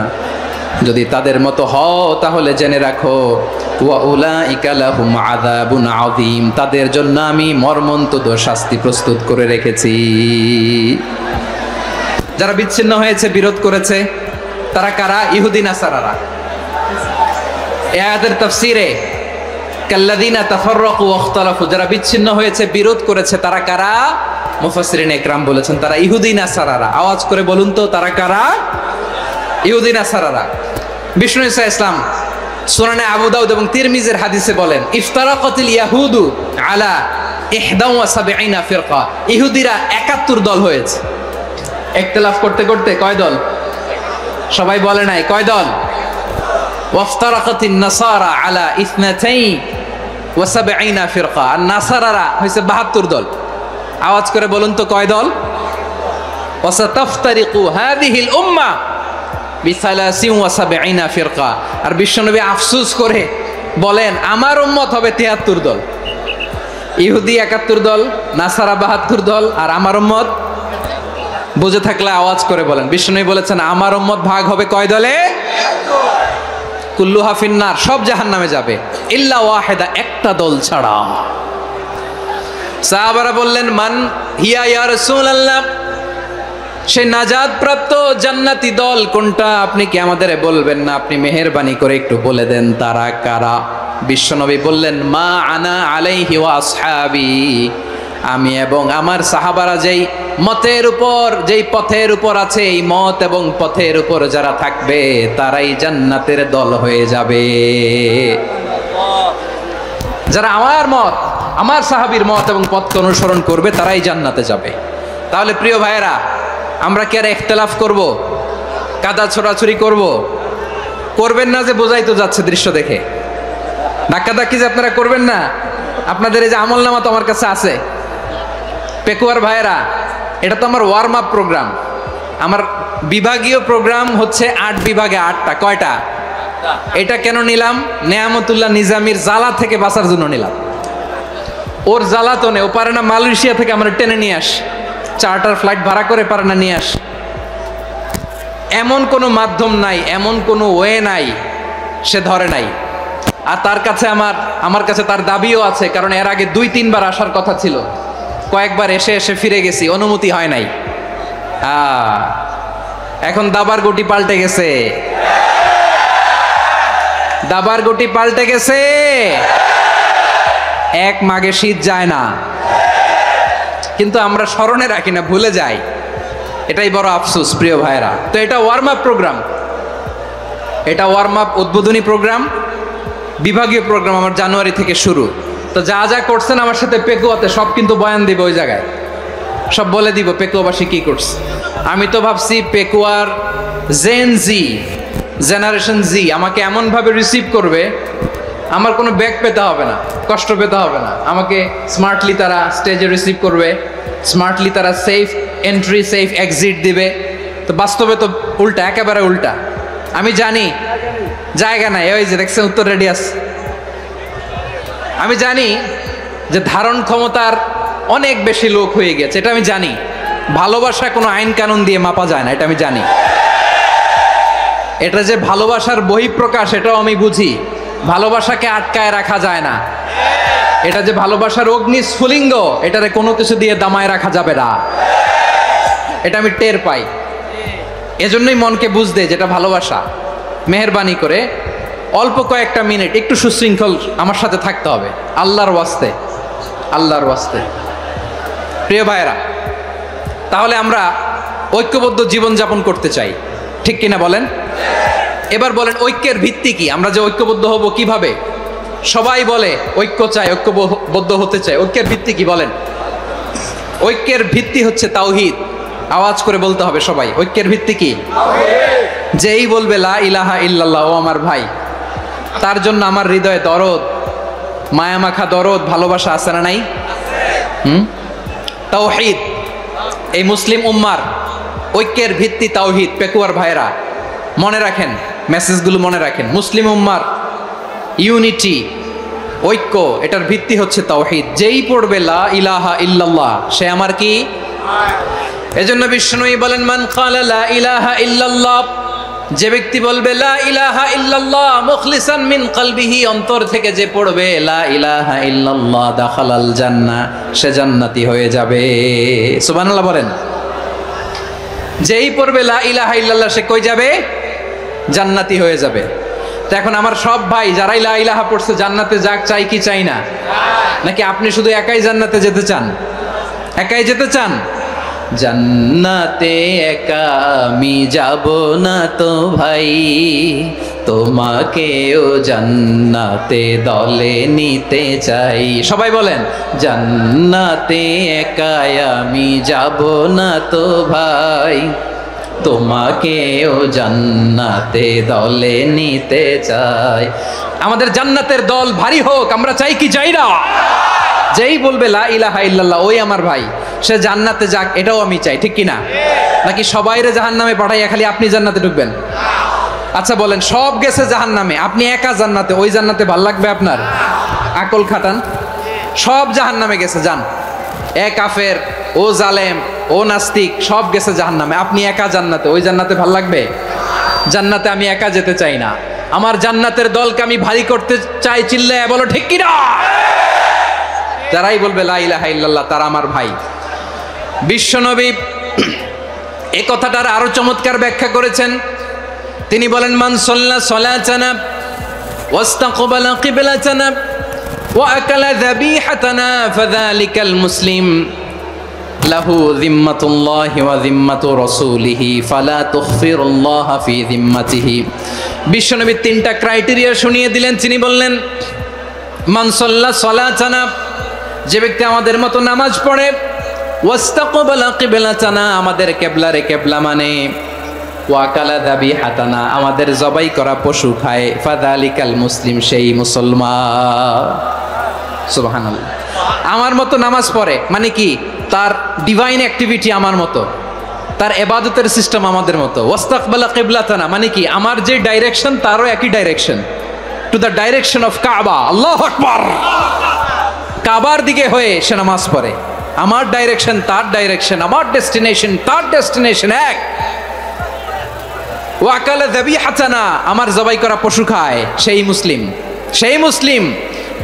যদি তাদের মতো হও তাহলে জেনে রাখো, ওয়া উলাইকা লাহুম আযাবুন আযীম, তাদের জন্য আমি মর্মন্তুদ শাস্তি প্রস্তুত করে রেখেছি। যারা বিচ্ছিন্ন হয়েছে, বিরোধ করেছে, তারা কারা? ইহুদি নাসারারা। এই আয়াতের তাফসীরে কাল্লাযীনা তাফাররাকু ওয়াখতালাফু, যারা বিচ্ছিন্ন হয়েছে, বিরোধ করেছে, তারা কারা? মুফাসসিরিন ইকরাম বলেছেন তারা ইহুদি নাসারারা। আওয়াজ করে বলুন তো, তারা কারা? ইহুদি নাসারারা। বিষ্ণু ঈসা ইসলাম সুনানে আবু দাউদ এবং তিরমিজির হাদিসে বলেন, ইফতারাকাতিল ইয়াহুদু আলা 71 ফিরকা, ইহুদিরা 71 দল হয়েছে। ইখতিলাফ করতে করতে কয় দল? সবাই বলে নাই, কয় দল? ওয়াফতারাকাতিন নাসারা আলা 72 ফিরকা, আর নাসারারা হয়েছে 72 দল। আওয়াজ করে বলুন তো, কয় দল? ওয়াসাতাফতারিকু হাযিহিল উম্মাহ বি73 ফিরকা। আর বিশ্বনবী আফসোস করে বলেন, আমার উম্মত হবে 73 দল। ইহুদি 71 দল, নাসারা 72 দল, আর আমার উম্মত, বুঝে থাকলে আওয়াজ করে বলেন। বিশ্বনবী বলেছেন, আমার উম্মত ভাগ হবে কয় দলে? কুল্লুহা ফিন্নার, সব জাহান্নামে যাবে, ইল্লা ওয়াহিদা, একটা দল ছাড়া। সাহাবারা বললেন, মান হিয়া ইয়া রাসূলুল্লাহ, সেই নাজাত প্রাপ্ত জান্নাতি দল কোনটা? আপনি কি আমাদের বলবেন না? আপনি মেহেরবানি করে একটু বলে দেন তারা কারা। বিশ্বনবী বললেন, মা আনা আলাইহি ওয়া আসহাবি, আমি এবং আমার সাহাবারা যেই মতের উপর, যেই পথের উপর আছে, এই মত এবং পথের উপর যারা থাকবে তারাই জান্নাতের দল হয়ে যাবে। যারা আমার মত, আমার সাহাবীর মত এবং পথকে অনুসরণ করবে তারাই জান্নাতে যাবে। তাহলে প্রিয় ভাইয়েরা, আমরা কি আর ইখতিলাফ করব, কাদা ছোড়াছুরি করব? করবেন না যে বোঝাই তো যাচ্ছে দৃশ্য দেখে। ধাক্কাধাক্কি যে আপনারা করবেন না, আপনাদের এই যে আমলনামা তো আমার কাছে আছে। পেকুয়ার ভাইয়েরা, এটা তো আমার ওয়ার্ম আপ প্রোগ্রাম। আমার বিভাগীয় প্রোগ্রাম হচ্ছে 8 বিভাগে 8টা। কয়টা? এটা কেন নিলাম? নেয়ামতুল্লাহ নিজামীর জ্বালা থেকে বাঁচার জন্য নিলাম। ওর জ্বালা তো নেই, ও পারে না মালয়েশিয়া থেকে আমরা টেনে নিয়ে আস, চার্টার ফ্লাইট ভাড়া করে পারে না নিয়ে আস। এমন কোনো মাধ্যম নাই, এমন কোনো ওয়ে নাই সে ধরে নাই। আর তার কাছে আমার কাছে তার দাবিও আছে, কারণ এর আগে 2-3 বার আসার কথা ছিল, কয়েকবার এসে এসে ফিরে গেছি, অনুমতি হয় নাই। এখন দাবার গুটি পাল্টে গেছে, দাবার গুটি পাল্টে গেছে। এক মাঘে শীত যায় না, কিন্তু আমরা স্মরণে রাখি না, ভুলে যাই। এটাই বড় আফসোস প্রিয় ভাইরা। তো এটা ওয়ার্ম আপ প্রোগ্রাম, এটা ওয়ার্ম আপ উদ্বোধনী প্রোগ্রাম, বিভাগীয় প্রোগ্রাম আমার জানুয়ারি থেকে শুরু। তো যা যা করছেন আমার সাথে পেকুয়াতে সব কিন্তু বয়ান দিব, ওই জায়গায় সব বলে দিব পেকুয়াবাসী কি করছে। আমি তো ভাবছি পেকুয়ার জেনারেশন জি আমাকে এমনভাবে রিসিভ করবে, আমার কোনো ব্যাক পেতে হবে না, কষ্ট পেতে হবে না। আমাকে স্মার্টলি তারা স্টেজে রিসিভ করবে, স্মার্টলি তারা সেফ এন্ট্রি সেফ এক্সিট দিবে। তো বাস্তবে তো উল্টা, একেবারে উল্টা। আমি জানি জায়গা নাই, ওই যে দেখছেন উত্তর রেডিয়াস। আমি জানি যে ধারণ ক্ষমতার অনেক বেশি লোক হয়ে গেছে, এটা আমি জানি। ভালোবাসা কোনো আইন কানুন দিয়ে মাপা যায় না, এটা আমি জানি। এটা যে ভালোবাসার বহিঃপ্রকাশ এটাও আমি বুঝি। ভালোবাসাকে আটকায় রাখা যায় না। এটা যে ভালোবাসার অগ্নি স্ফুলিঙ্গ, এটারে কোনো কিছু দিয়ে দামায় রাখা যাবে না, এটা আমি টের পাই। এজন্যই মনকে বুঝতে যেটা ভালোবাসা। মেহেরবানি করে অল্প কয়েকটা মিনিট একটু সুশৃঙ্খল আমার সাথে থাকতে হবে, আল্লাহর ওয়াস্তে, আল্লাহর ওয়াস্তে। প্রিয় ভাইয়েরা, তাহলে আমরা ঐক্যবদ্ধ জীবনযাপন করতে চাই, ঠিক কিনা বলেন? এবার বলেন ঐক্যের ভিত্তি কি? আমরা যে ঐক্যবদ্ধ হব কিভাবে? সবাই বলে ঐক্য চাই, ঐক্যবদ্ধ হতে চাই। ঐক্যের ভিত্তি কি বলেন? ঐক্যের ভিত্তি হচ্ছে তাওহীদ। আওয়াজ করে বলতে হবে সবাই, ঐক্যের ভিত্তি কি? যেই বলবে লা ইলাহা ইল্লাল্লাহ, ও আমার ভাই, তার জন্য আমার হৃদয়ে দরদ, মায়ামাখা দরদ, ভালোবাসা আছে না নাই? তাওহীদ। এই মুসলিম উম্মার ঐক্যের ভিত্তি তাওহীদ। পেকুয়ার ভাইরা মনে রাখেন, মেসেজগুলো মনে রাখেন। মুসলিম উম্মার ইউনিটি, ঐক্য, এটার ভিত্তি হচ্ছে তাওহীদ। যেই পড়বে লা ইলাহা ইল্লাল্লাহ সে আমার কি? এজন্য বিষ্ণুই বলেন, মান ক্বালা লা ইলাহা ইল্লাল্লাহ, যে ব্যক্তি বলবে লা ইলাহা ইল্লাল্লাহ মুখলিসান মিন কলবিহি, অন্তর থেকে যে পড়বে লা ইলাহা ইল্লাল্লাহ, দাখালাল জান্নাহ, সে জান্নাতি হয়ে যাবে। সুবহানাল্লাহ বলেন। যেই পড়বে লা ইলাহা ইল্লাল্লাহ সে কই যাবে? জান্নাতি হয়ে যাবে। তো এখন আমার সব ভাই যারাই লা ইলাহা পড়ছে জান্নাতে যাক, চাই কি চাই না? নাকি আপনি শুধু একাই জান্নাতে যেতে চান? একাই যেতে চান? জান্নাতে একা আমি যাব না তো ভাই, তোমাকেও জান্নাতে দলে নিতে চাই। সবাই বলেন, জান্নাতে একা আমি যাব না তো ভাই, তোমাকেও জান্নাতে দলে নিতে চাই। আমাদের জান্নাতের দল ভারী হোক, আমরা চাই কি চাই না? যেই বলবে লা ইলাহা ইল্লাল্লাহ ওই আমার ভাই, সে জান্নাতে যাক, এটাও আমি চাই, ঠিক কিনা? নাকি সবাইরে জাহান্নামে পাঠাইয়া খালি আপনি জান্নাতে ঢুকবেন? আচ্ছা বলেন, সব গেছে জাহান্নামে, আপনি একা জান্নাতে, ওই জান্নাতে ভাল লাগবে আপনার? আকল খাটান। সব জাহান্নামে গেছে, যান। এ কাফের, ও জালেম, ও নাস্তিক, সব গেছে জাহান্নামে, আপনি একা জান্নাতে, ওই জান্নাতে ভাল লাগবে? জান্নাতে আমি একা যেতে চাই না, আমার জান্নাতের দলকে আমি ভারী করতে চাই। চিল্লায় বলো ঠিক কিনা? যারাই বলবে লা ইলাহা ইল্লাল্লাহ তারা আমার ভাই। বিশ্বনবী এই কথাটার আরো চমৎকার ব্যাখ্যা করেছেন। তিনি বলেন, মান সাল্লা সালাতানা ওয়াস্তাকবালা কিবলাতানা ওয়া আকালা যাবিহাতানা ফাযালিকাল মুসলিম লাহু যিম্মাতুল্লাহি ওয়া যিম্মাতু রাসূলিহি ফালা তুখফিরুল্লাহা ফি যিম্মাতিহি। বিশ্বনবী তিনটা ক্রাইটেরিয়া শুনিয়ে দিলেন। তিনি বললেন, মান সাল্লা সালাতানা, যে ব্যক্তি আমাদের মতো নামাজ পড়ে, ওয়াস্তাকবালা কিবলাতানা, আমাদের কিবলারে কিবলা মানে, ওয়া আকালা যাবিহাতানা, আমাদের জবাই করা পশু খায়, ফাযালিকাল মুসলিম, সেই মুসলমান। সুবহানাল্লাহ। আমার মতো নামাজ পড়ে মানে কি? তার ডিভাইন অ্যাক্টিভিটি আমার মতো, তার ইবাদতের সিস্টেম আমাদের মতো। ওয়াস্তাকবালা কিবলাতানা মানে কি? আমার যে ডাইরেকশন তারও একই direction, to the direction of কাবা। আল্লাহু আকবার। কাবার দিকে হয়ে সে নামাজ পড়ে। আমার ডাইরেকশন তার ডাইরেকশন, আমার ডেস্টিনেশন তার ডেস্টিনেশন এক। ওয়া আকালা যাবিহাতানা, আমার জবাই করা পশু খায়, সেই মুসলিম। সেই মুসলিম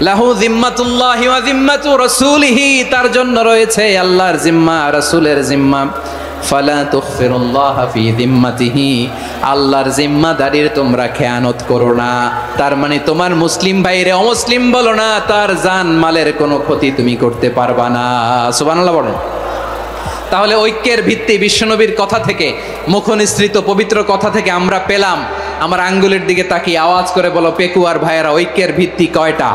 লাহু যিম্মাতুল্লাহি ওয়া যিম্মাতু রাসূলিহি, তার জন্য রয়েছে আল্লাহর জিম্মা, রাসূলের জিম্মা। ফালা তুখফিরুল্লাহা ফি যিম্মাতিহি, আল্লাহর জিম্মাদারির তোমরা খেয়ানত করো না। তার মানে তোমার মুসলিম ভাইরে অমুসলিম বলো না, তার জান মালের কোনো ক্ষতি তুমি করতে পারবা না। সুবহানাল্লাহ বলেন। তাহলে ঐক্যের ভিত্তি বিশ্বনবীর কথা থেকে, মুখনিসৃত পবিত্র কথা থেকে আমরা পেলাম। আমার আঙ্গুলের দিকে তাকিয়ে আওয়াজ করে বলো পেকুয়ার ভাইয়েরা, ঐক্যের ভিত্তি কয়টা?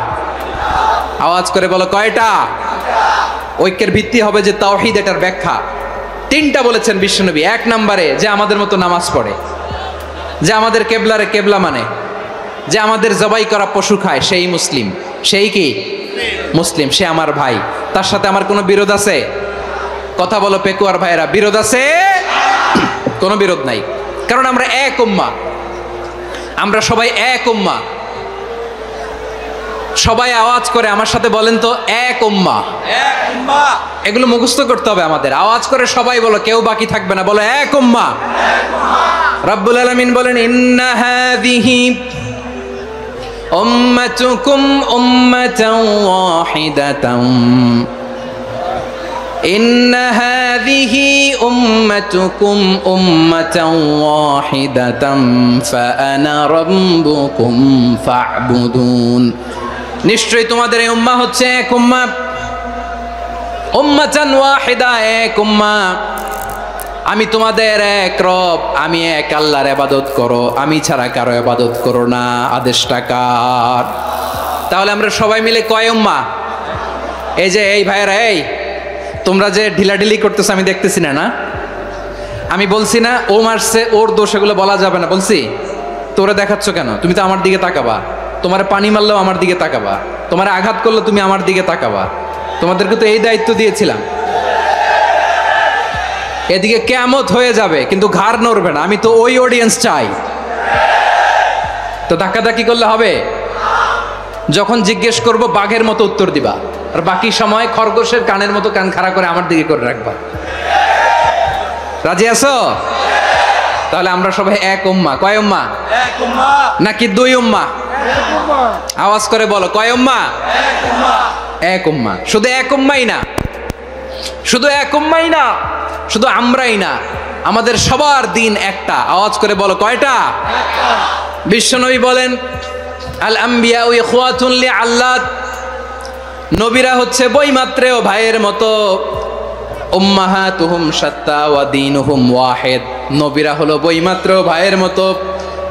আওয়াজ করে বলো কয়টা? ঐক্যের ভিত্তি হবে যে তাওহীদ, এটার ব্যাখ্যা তিনটা বলেছেন বিশ্বনবী। এক নম্বরে যে আমাদের মতো নামাজ পড়ে, যে আমাদের কেবলারে কেবলা মানে, যে আমাদের জবাই করা পশু খায়, সেই মুসলিম। সেই কি মুসলিম? সে আমার ভাই। তার সাথে আমার কোনো বিরোধ আছে? কথা বলো পেকুয়ার ভাইয়েরা, বিরোধ আছে? কোনো বিরোধ নাই, কারণ আমরা এক উম্মাহ, আমরা সবাই এক উম্মাহ। সবাই আওয়াজ করে আমার সাথে বলেন তো, এক উম্মাহ। এগুলো মুখস্থ করতে হবে আমাদের। আওয়াজ করে সবাই বলো, কেউ বাকি থাকবে না, বলো এক উম্মাহ। রব্বুল আলামিন বলেন, ইন্না হাযিহি উম্মাতুকুম উম্মাতান ওয়াহিদাতান, ইন্না হাযিহি উম্মাতুকুম উম্মাতান ওয়াহিদাতান ফাআনা রাব্বুকুম ফা'বুদুন। নিশ্চয়ই তোমাদের এই উম্মাহ হচ্ছে এক উম্মাহ, উম্মাতান ওয়াহিদা, এক উম্মাহ। আমি তোমাদের এক রব, আমি এক আল্লাহর ইবাদত করো, আমি ছাড়া কারো ইবাদত করো না। আদেশটা কার? তাহলে আমরা সবাই মিলে কয় উম্মাহ? এই যে এই ভাইয়েরা, এই তোমরা যে ঢিলাঢিলি করতেছো আমি দেখতেছি না, না আমি বলছি না ও মারছে ওর দোষ, এগুলো বলা যাবে না। বলছি তোরা দেখাচ্ছ কেন? তুমি তো আমার দিকে তাকাবা। তোমার পানি মারলেও আমার দিকে তাকাবা, তোমার আঘাত করলে তুমি আমার দিকে তাকাবা। তোমাদেরকে তো এই দায়িত্ব দিয়েছিলাম। এদিকে কিয়ামত হয়ে যাবে কিন্তু ঘাড় নড়বে না, আমি তো ওই অডিয়েন্স চাই। তো ধাক্কাধাক্কি করলে হবে? যখন জিজ্ঞেস করব বাঘের মতো উত্তর দিবা, আর বাকি সময় খরগোশের কানের মতো কান খাড়া করে আমার দিকে করে রাখবা। রাজি আছো? তাহলে আমরা সবাই এক উম্মাহ। কয় উম্মাহ? এক উম্মাহ। নাকি দুই উম্মাহ? এক উম্মাহ। আওয়াজ করে বলো, কয় উম্মাহ? এক উম্মাহ। এক উম্মাহ। শুধু এক উম্মাহই না, শুধু এক উম্মাহই না, শুধু আমরাই না, আমাদের সবার দিন একটা। আওয়াজ করে বলো কয়টা? একটা। বিশ্বনবী বলেন, আল আম্বিয়া ইখওয়াতুন লিআল্লাত, নবীরা হচ্ছে বৈমাত্রেয় ভাইয়ের মতো। উম্মাহাতুহুম শাত্তা ওয়া দীনুহুম ওয়াহিদ, নবীরা হলো বৈমাত্রেয় ভাইয়ের মতো।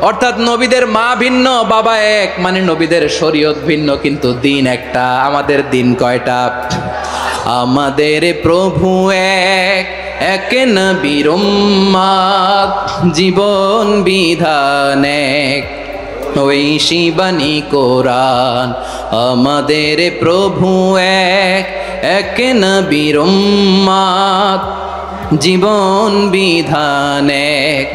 অর্থাৎ নবীদের মা ভিন্ন, বাবা এক, মানে নবীদের শরীয়ত ভিন্ন কিন্তু দিন একটা। আমাদের দিন কয়টা? আমাদের প্রভু এক, এক নবীর উম্মাত, জীবন বিধান এক, ওই শিবানী কোরআন। আমাদের প্রভু এক, এক নবীর উম্মাত, জীবন বিধান এক,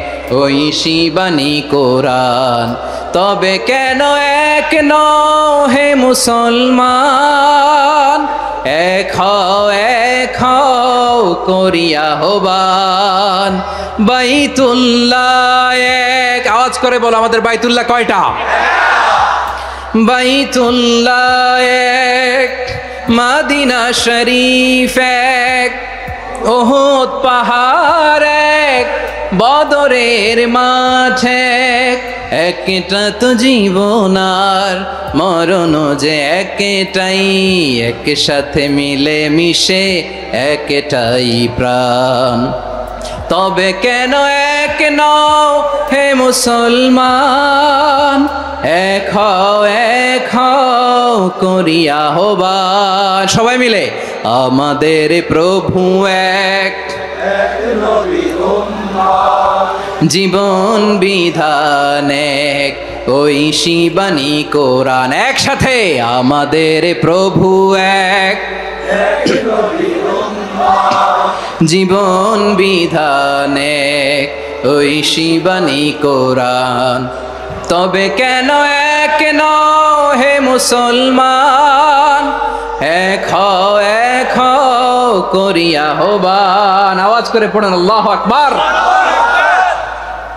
ওই শিবানী কোরআন। তবে কেন এক নও হে মুসলমান? এক হও করিয়া হবান, বাইতুল্লাহ এক। আওয়াজ করে বলো, আমাদের বাইতুল্লাহ কয়টা? বাইতুল্লাহ এক, মদিনা শরীফ এক, উহুদ পাহাড় এক, বদরের মাঠ এক, একটা তো জীবন আর মরণ যে একটাই, একসাথে মিলে মিশে একটাই প্রাণ। তবে কেন এক নও হে মুসলমান, এক হও করিয়া আহ্বান। সবাই মিলে আমাদের প্রভু এক, জীবন বিধান এক, ওই শিবানী কোরআন। একসাথে আমাদের প্রভু এক, জীবন বিধান এক, ওই শিবানী কোরআন। তবে কেন এক নও হে মুসলমান, এক হও করিয়া আহ্বান। আওয়াজ করে পড়েন আল্লাহু আকবার।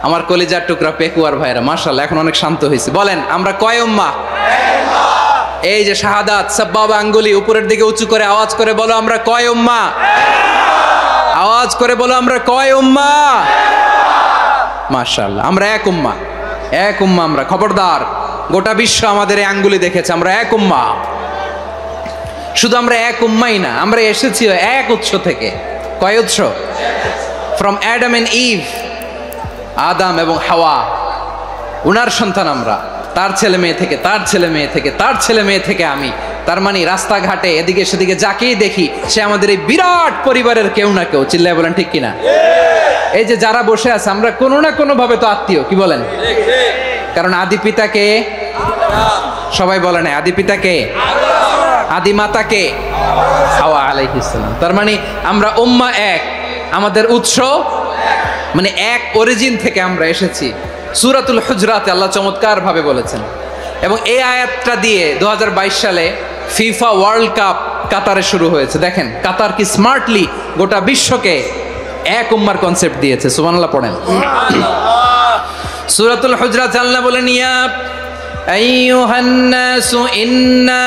আমার কলিজার টুকরা পেকুয়ার ভাইরা মাশাআল্লাহ এখন অনেক শান্ত হয়েছে। বলেন আমরা কয় উম্মাহ? এই যে শাহাদাত সাব্বাবা আঙ্গুলি উপরের দিকে উঁচু করে আওয়াজ করে বলো আমরা কয় উম্মাহ? আওয়াজ করে বলো আমরা কয় উম্মাহ? মাশাআল্লাহ আমরা এক উম্মাহ, এক উম্মাহ আমরা। খবরদার, গোটা বিশ্ব আমাদের এই আঙ্গুলি দেখেছে, আমরা এক উম্মাহ। শুধু আমরা এক উম্মাই না, আমরা এসেছি এক উৎস থেকে। কয় উৎস? ফ্রম অ্যাডাম এন্ড ইভ, আদাম এবং হাওয়া, উনার সন্তান আমরা। তার ছেলে মেয়ে থেকে, তার ছেলে মেয়ে থেকে, তার ছেলে মেয়ে থেকে আমি। তার মানে রাস্তাঘাটে এদিকে সেদিকে যাকেই দেখি সে আমাদের এই বিরাট পরিবারের কেউ না কেউ। চিল্লায় বলেন ঠিক কিনা? এই যে যারা বসে আছে আমরা কোনো না কোনো ভাবে তো আত্মীয়, কি বলেন? কারণ আদি পিতাকে সবাই বলে না, আদি পিতাকে, আদি মাতাকে হাওয়া আলাইহিস সালাম। তার মানে আমরা উম্মাহ এক, আমাদের উৎস মানে এক অরিজিন থেকে আমরা এসেছি। সূরাতুল হুজরাতে আল্লাহ চমৎকার ভাবে বলেছেন। এবং এই আয়াতটা দিয়ে 2022 সালে ফিফা ওয়ার্ল্ড কাপ কাতারে শুরু হয়েছে। দেখেন কাতার কি স্মার্টলি গোটা বিশ্বকে এক উম্মার কনসেপ্ট দিয়েছে। সুবহানাল্লাহ পড়েন। সূরাতুল হুজরাত আল্লাহ বলেন ইয়া আইয়ুহান নাসু ইন্না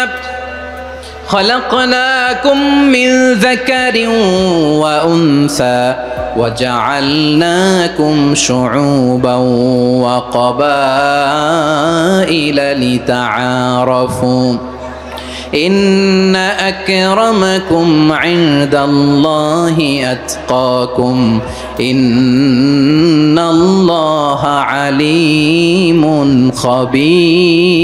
خلقناكم من ذكر وأنثى وجعلناكم شعوبا وقبائل لتعارفوا إن أكرمكم عند الله أتقاكم إن الله عليم خبير।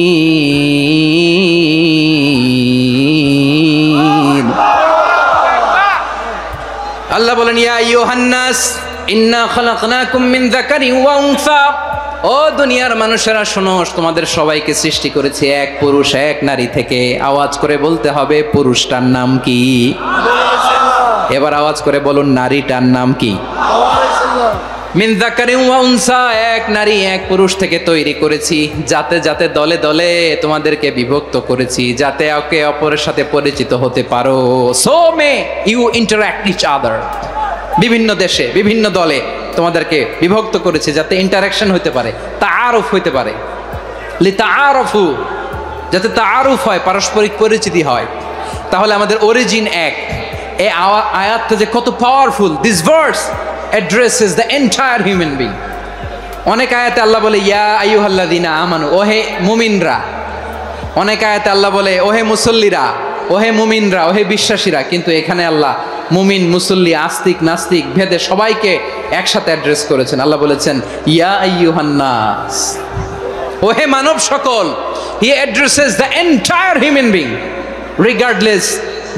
আল্লাহ বলেন ইয়া আইয়ুহান নাস ইন্না খালাকনাকুম মিন যাকারিন ওয়া উনসা। ও দুনিয়ার মানুষেরা শোনো, তোমাদের সবাইকে সৃষ্টি করেছি এক পুরুষ এক নারী থেকে। আওয়াজ করে বলতে হবে পুরুষটার নাম কি? এবার আওয়াজ করে বলুন নারীটার নাম কি? মিন যাকারিন ওয়া উনসা, এক নারী এক পুরুষ থেকে তৈরি করেছি। যাতে যাতে দলে দলে তোমাদেরকে বিভক্ত করেছি, যাতে একে অপরের সাথে পরিচিত হতে পারো। So may you interact each other. বিভিন্ন দেশে বিভিন্ন দলে তোমাদেরকে বিভক্ত করেছে যাতে ইন্টারাকশন হতে পারে, তাআরুফ হতে পারে। লিতাআরফু, যাতে তাআরুফ হয়, পারস্পরিক পরিচিতি হয়। তাহলে আমাদের অরিজিন এক। এই আয়াতটা যে কত powerful. This verse addresses the entire human being. অনেক আয়াতে আল্লাহ বলে ইয়া আইয়ুহাল্লাযীনা আমানু, ওহে মুমিনরা। অনেক আয়াতে আল্লাহ বলে ওহে মুসল্লিরা, ওহে মুমিনরা, ওহে বিশ্বাসীরা। কিন্তু এখানে আল্লাহ মুমিন মুসল্লি আস্তিক নাস্তিক ভেদে সবাইকে একসাথে অ্যাড্রেস করেছেন। আল্লাহ বলেছেন ইয়া আইয়ুহান নাস, ওহে মানব সকল। হি addresses the entire human being regardless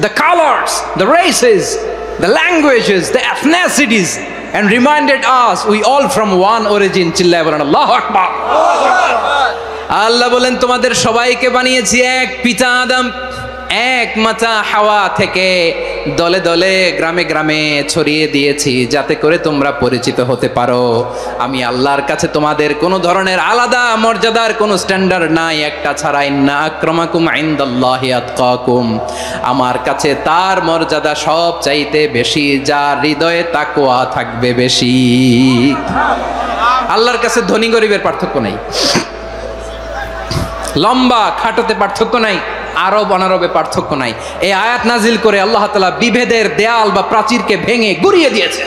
the colours, the races, the languages, the এথনিসিটিস, and reminded us we all from one origin. চিল্লায় বলেন আল্লাহু আকবার। আল্লাহ বলেন তোমাদের সবাইকে বানিয়েছি এক পিতা আদম, এক মাতা হাওয়া থেকে। দলে দলে গ্রামে গ্রামে ছড়িয়ে দিয়েছি যাতে করে তোমরা পরিচিত হতে পারো। আমি আল্লাহর কাছে তোমাদের কোনো ধরনের আলাদা মর্যাদার কোনো স্ট্যান্ডার্ড নাই একটা ছাড়া। ইন্না আক্রামাকুম ইনদাল্লাহি আতকাকুম, আমার কাছে তার মর্যাদা সব চাইতে বেশি যার হৃদয়ে তাকওয়া থাকবে বেশি। আল্লাহর কাছে ধনী গরিবের পার্থক্য নাই, লম্বা খাটোতে পার্থক্য নাই, আরব অনারবে পার্থক্য নাই। এই আয়াত নাজিল করে আল্লাহ তাআলা বিভেদের দেয়াল বা প্রাচীরকে ভেঙে গুড়িয়ে দিয়েছে।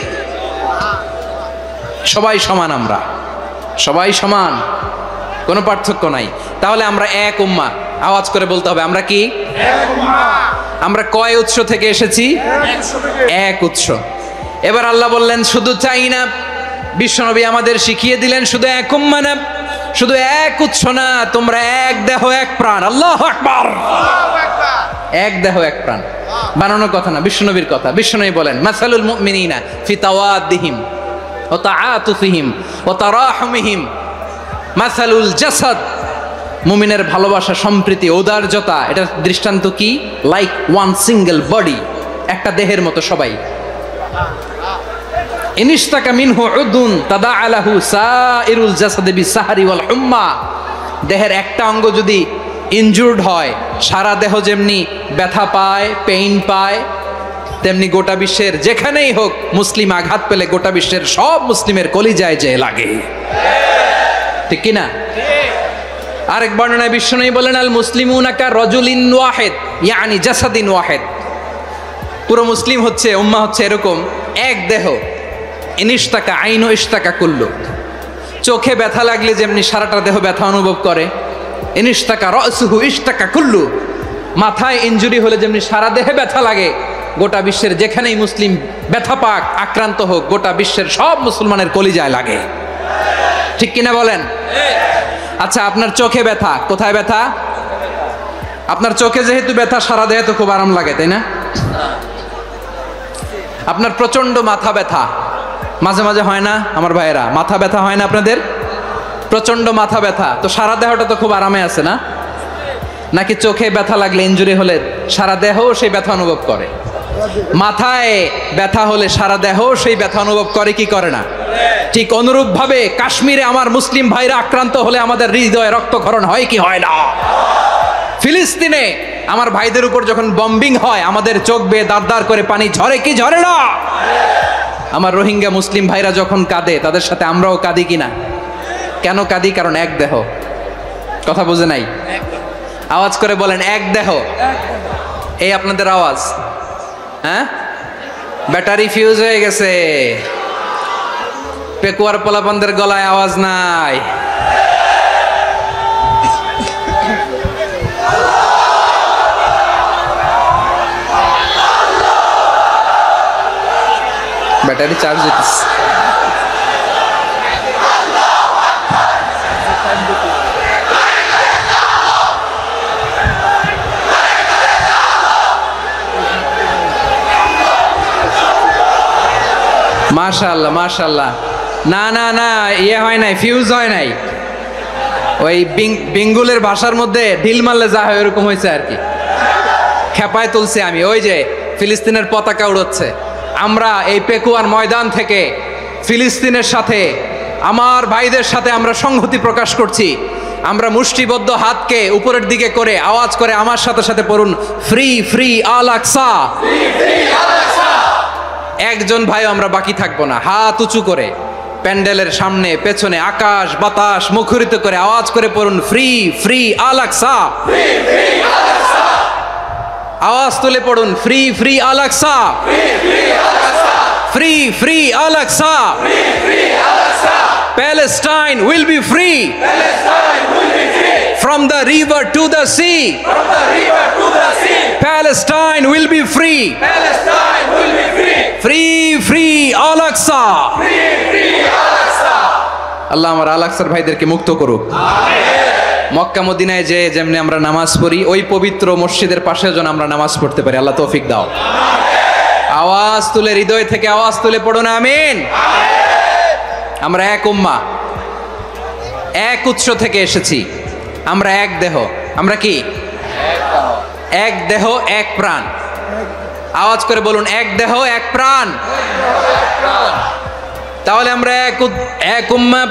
সবাই সমান, আমরা সবাই সমান। কোনো পার্থক্য নাই। তাহলে আমরা এক উম্মাহ, আওয়াজ করে বলতে হবে আমরা কি? আমরা কয় উৎস থেকে এসেছি? এক উৎস। এবার আল্লাহ বললেন শুধু চাই না, বিশ্বনবী আমাদের শিখিয়ে দিলেন শুধু এক উম্মাহ না, শুধু এক উৎস না, তোমরা এক দেহ এক প্রাণ। আল্লাহু আকবার। এক দেহ এক প্রাণ বানানোর কথা না, বিশ্বনবীর কথা। বিশ্বনবী বলেন মাসালুল মুমিনিনা ফি তাওয়াদ্দিহিম ওয়া তাআতুফিহিম ওয়া তারাহুমিহিম মাসালুল জাসাদ। মুমিনের ভালোবাসা, সম্প্রীতি, ঔদার্যতা, এটা দৃষ্টান্ত কি? লাইক ওয়ান সিঙ্গেল বডি, একটা দেহের মতো সবাই। ইনিশতাকা মিনহু উদুন তাদাআ লাহু সাইরুল জাসাদি বিসাহরি ওয়াল হুম্মা। দেহের একটা অঙ্গ যদি ইনজুর্ড হয়, সারা দেহ যেমনি ব্যথা পায়, পেইন পায়, তেমনি গোটা বিশ্বের যেখানেই হোক মুসলিম আঘাত পেলে গোটা বিশ্বের সব মুসলিমের কলিজায় যে লাগে, ঠিক কিনা? আরেক বর্ণনায় বিশ্বনবী বলেন আল মুসলিমুনা কা রাজুলিন ওয়াহিদ ইয়ানি জাসাদিন ওয়াহিদ। পুরো মুসলিম হচ্ছে, উম্মাহ হচ্ছে এরকম এক দেহ। ইনিশতাকা আইনু ইশতাকা কুল্লু। চোখে ব্যথা লাগলে যেমনি সারাটা দেহ ব্যথা অনুভব করে, ইনিশতাকা রাসুহু ইশতাকা কুল্লু। মাথায় ইনজুরি হলে যেমনি সারা দেহে ব্যথা লাগে, গোটা বিশ্বের যেখানেই মুসলিম ব্যথা পাক, আক্রান্ত হোক, গোটা বিশ্বের সব মুসলমানের কলিজায় লাগে, ঠিক কিনা বলেন? আচ্ছা, আপনার চোখে ব্যথা, কোথায় ব্যথা? আপনার চোখে যেহেতু ব্যথা, সারা দেহে তো খুব আরাম লাগে, তাই না? আপনার প্রচন্ড মাথা ব্যথা মাঝে মাঝে হয় না আমার ভাইয়েরা? মাথা ব্যথা হয় না আপনাদের? প্রচন্ড মাথা ব্যথা, তো সারা দেহটা তো খুব আরামে আছে না? নাকি চোখে ব্যথা লাগলে, ইনজুরি হলে সারা দেহ সেই ব্যথা অনুভব করে? মাথায় ব্যথা হলে সারা দেহ সেই ব্যথা অনুভব করে কি করে না? ঠিক অনুরূপ ভাবে কাশ্মীরে আমার মুসলিম ভাইরা আক্রান্ত হলে আমাদের হৃদয়ে রক্তক্ষরণ হয় কি হয় না? ফিলিস্তিনে আমার ভাইদের উপর যখন বম্বিং হয়, আমাদের চোখ বেয়ে দাঁড় দাঁড় করে পানি ঝরে কি ঝরে না? আমার রোহিঙ্গা মুসলিম ভাইরা যখন কাঁদে, তাদের সাথে আমরাও কাঁদি কিনা? কেন কাঁদি? কারণ এক দেহ। কথা বুঝে নাই? আওয়াজ করে বলেন এক দেহ। এই আপনাদের আওয়াজ, হ্যাঁ? ব্যাটারি ফিউজ হয়ে গেছে, পেকুয়ার পোলাপানদের গলায় আওয়াজ নাই। ব্যাটারি চার্জ হইতেছে। মাশাআল্লাহ মাশাআল্লাহ। না না না, ইয়ে হয় নাই, ফিউজ হয় নাই। ওই বেঙ্গুলের ভাষার মধ্যে ঢিল মারলে যা হয় এরকম হয়েছে আর কি। খেপায় তুলছে আমি। ওই যে ফিলিস্তিনের পতাকা উড়োচ্ছে, আমরা এই পেকুয়ার ময়দান থেকে ফিলিস্তিনের সাথে, আমার ভাইদের সাথে আমরা সংহতি প্রকাশ করছি। আমরা মুষ্টিবদ্ধ হাতকে উপরের দিকে করে আওয়াজ করে আমার সাথে সাথে পড়ুন, ফ্রি ফ্রি আল আকসা। একজন ভাই আমরা বাকি থাকবো না। হাত উঁচু করে প্যান্ডেলের সামনে পেছনে আকাশ বাতাস মুখরিত করে আওয়াজ করে পড়ুন, ফ্রি ফ্রি আল আকসা। আওয়াজ তুলে পড়ুন, free free Al Aqsa, free free Al Aqsa. Palestine will be free from the river to the sea. Palestine will be free. Free free Al Aqsa. আল্লাহ আমার আল আকসার ভাইদেরকে মুক্ত করুক। মক্কা মদিনায় যে যেমনি আমরা নামাজ পড়ি, ওই পবিত্র মসজিদের পাশে যেন আমরা নামাজ পড়তে পারি। আল্লাহ তৌফিক দাও। আওয়াজ তুলে, হৃদয় থেকে আওয়াজ তুলে পড়ুন আমিন। আমরা এক উম্মাহ, এক উৎস থেকে এসেছি, আমরা এক দেহ। আমরা কি? এক দেহ এক প্রাণ। আওয়াজ করে বলুন, এক দেহ এক প্রাণ। তাহলে আমরা এক উম্মাহ,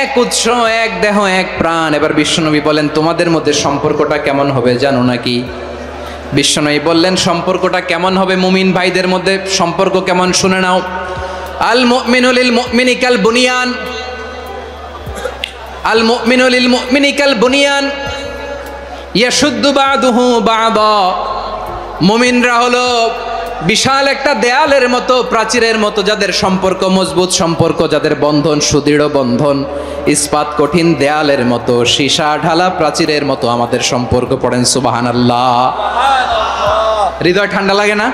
এক উৎস, এক দেহ এক প্রাণ। এবার বিশ্বনবী বলেন, তোমাদের মধ্যে সম্পর্কটা কেমন হবে জানো নাকি? বিশ্বনবী বললেন, সম্পর্কটা কেমন হবে মুমিন ভাইদের মধ্যে? সম্পর্ক কেমন শুনে নাও। আল মুমিনু লিল মুমিনি কাল বুনিয়ান, আল মুমিনু লিল মুমিনি কাল বুনিয়ান ইয়াশুদ্দু বা'দুহু বা'দা। মুমিনরা হলো বিশাল একটা দেয়ালের মতো, প্রাচীরের মতো, যাদের সম্পর্ক মজবুত সম্পর্ক, যাদের বন্ধন সুদৃঢ় বন্ধন। ইস্পাত কঠিন দেয়ালের মতো, সীসা ঢালা প্রাচীরের মতো আমাদের সম্পর্ক। পড়েন সুবহানাল্লাহ। হৃদয় ঠান্ডা লাগে না?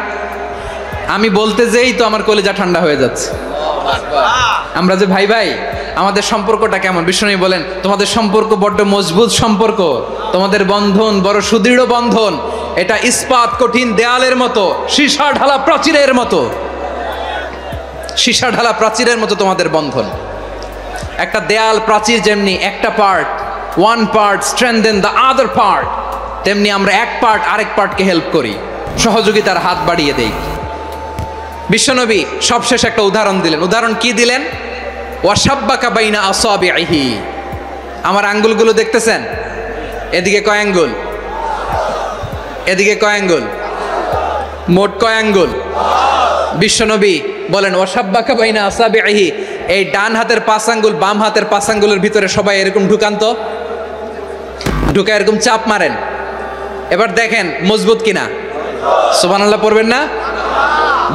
আমি বলতে যেই তো আমার কলিজা ঠান্ডা হয়ে যাচ্ছে। আমরা যে ভাই ভাই, আমাদের সম্পর্কটা কেমন? বিষ্ণু বলেন তোমাদের সম্পর্ক বড্ড মজবুত সম্পর্ক, তোমাদের বন্ধন বড় সুদৃঢ় বন্ধন, এটা ইস্পাত কঠিন দেয়ালের মতো, সীসা ঢালা প্রাচীরের মতো, সীসা ঢালা প্রাচীরের মতো তোমাদের বন্ধন। একটা দেয়াল প্রাচীর যেমনি একটা part, one part strengthen the other part, তেমনি আমরা এক পার্ট আরেক পার্টকে হেল্প করি, সহযোগিতার হাত বাড়িয়ে দেই। বিশ্বনবী সবশেষ একটা উদাহরণ দিলেন। উদাহরণ কি দিলেন? ওয়াসাব্বাকা বাইনা আসাবিহি, আমার আঙ্গুলগুলো দেখতেছেন? এদিকে কয় আঙ্গুল, এদিকে কয় আঙ্গুল, মোট কয় আঙ্গুল? বিশ্বনবী বলেন ওয়াসাব্বাকা বাইনা আসাবিহি, এই ডান হাতের 5 আঙ্গুল বাম হাতের 5 আঙ্গুলের ভিতরে সবাই এরকম ঢুকান তো, ঢুকা এরকম চাপ মারেন, এবার দেখেন মজবুত কিনা। সুবহানাল্লাহ পড়বেন না?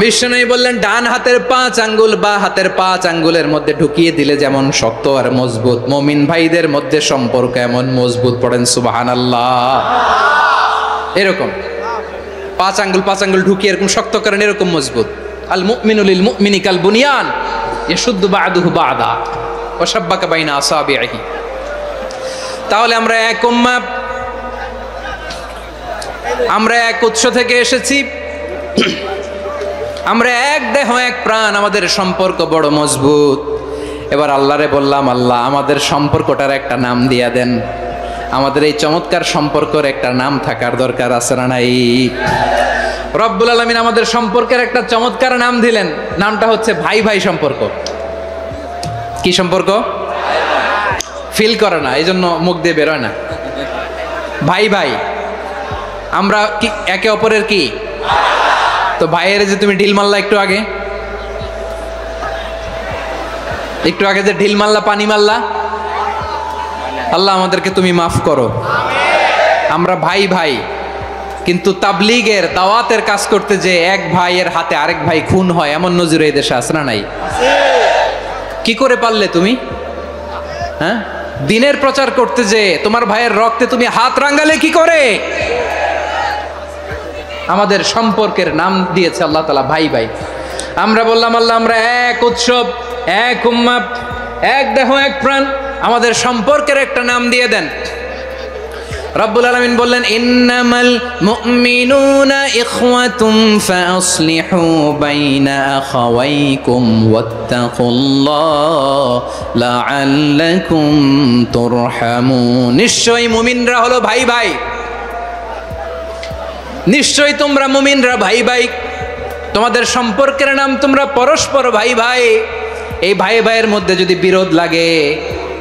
বিষ্ণু বললেন ডান হাতের 5 আঙ্গুল বা হাতের 5 আঙ্গুলের মধ্যে ঢুকিয়ে দিলে যেমন শক্ত আর মজবুত, মুমিন ভাইদের মধ্যে সম্পর্ক এমন মজবুত। পড়েন সুবহানাল্লাহ। এরকম 5 আঙ্গুল ঢুকিয়ে এরকম শক্ত করেন, এরকম মজবুত। আল মুমিনু লিল মুমিনি কাল বুনিয়ান ইয়াশুদ্দু বা'দুহু বা'দা ওয়া শাব্বাকা বাইনা আসাবিহি। তাহলে আমরা এক উম্মাহ, আমরা এক উৎস থেকে এসেছি, আমরা এক দেহ এক প্রাণ, আমাদের সম্পর্ক বড় মজবুত। এবার আল্লাহরে বললাম, আল্লাহ আমাদের সম্পর্কটার একটা নাম দিয়া দেন, আমাদের এই চমৎকার সম্পর্কের একটা নাম থাকার দরকার আছে না নাই? রব্বুল আলামিন আমাদের সম্পর্কের একটা চমৎকার নাম দিলেন, নামটা হচ্ছে ভাই ভাই সম্পর্ক। কি সম্পর্ক? ফিল করে না, এই জন্য মুখ দিয়ে বেরোয় না। ভাই ভাই, আমরা কি একে অপরের কি? তো ভাইয়ের যে তুমি ঢিল মারলা একটু আগে, একটু আগে যে ঢিল মারলা, পানি মারলা, আল্লাহ আমাদেরকে তুমি মাফ করো। আমরা ভাই ভাই, কিন্তু তাবলীগের দাওয়াতের কাজ করতে যে এক ভাইয়ের হাতে আরেক ভাই খুন হয়, এমন নজির এই দেশে আছে না নাই? কি করে পারলে তুমি? হ্যাঁ, দিনের প্রচার করতে যে তোমার ভাইয়ের রক্তে তুমি হাত রাঙ্গালে কি করে? আমাদের সম্পর্কের নাম দিয়েছে আল্লাহ তাআলা ভাই ভাই। আমরা বললাম আল্লাহ আমরা এক উৎসব, এক উম্মাহ, এক দেহ এক প্রাণ, আমাদের সম্পর্কের একটা নাম দিয়ে দেন। রব্বুল আলামিন বললেন ইন্নামাল মুমিনুনা ইখওয়াতুম ফাসলিহু বাইনা আখাওয়াইকুম ওয়াত্তাকুল্লাহ লাআল্লাকুম তুরহামুন। নিশ্চয়ই মুমিনরা হলো ভাই ভাই, নিশ্চয়ই তোমরা মুমিনরা ভাই ভাই, তোমাদের সম্পর্কের নাম তোমরা পরস্পর ভাই ভাই। এই ভাই ভাইয়ের মধ্যে যদি বিরোধ লাগে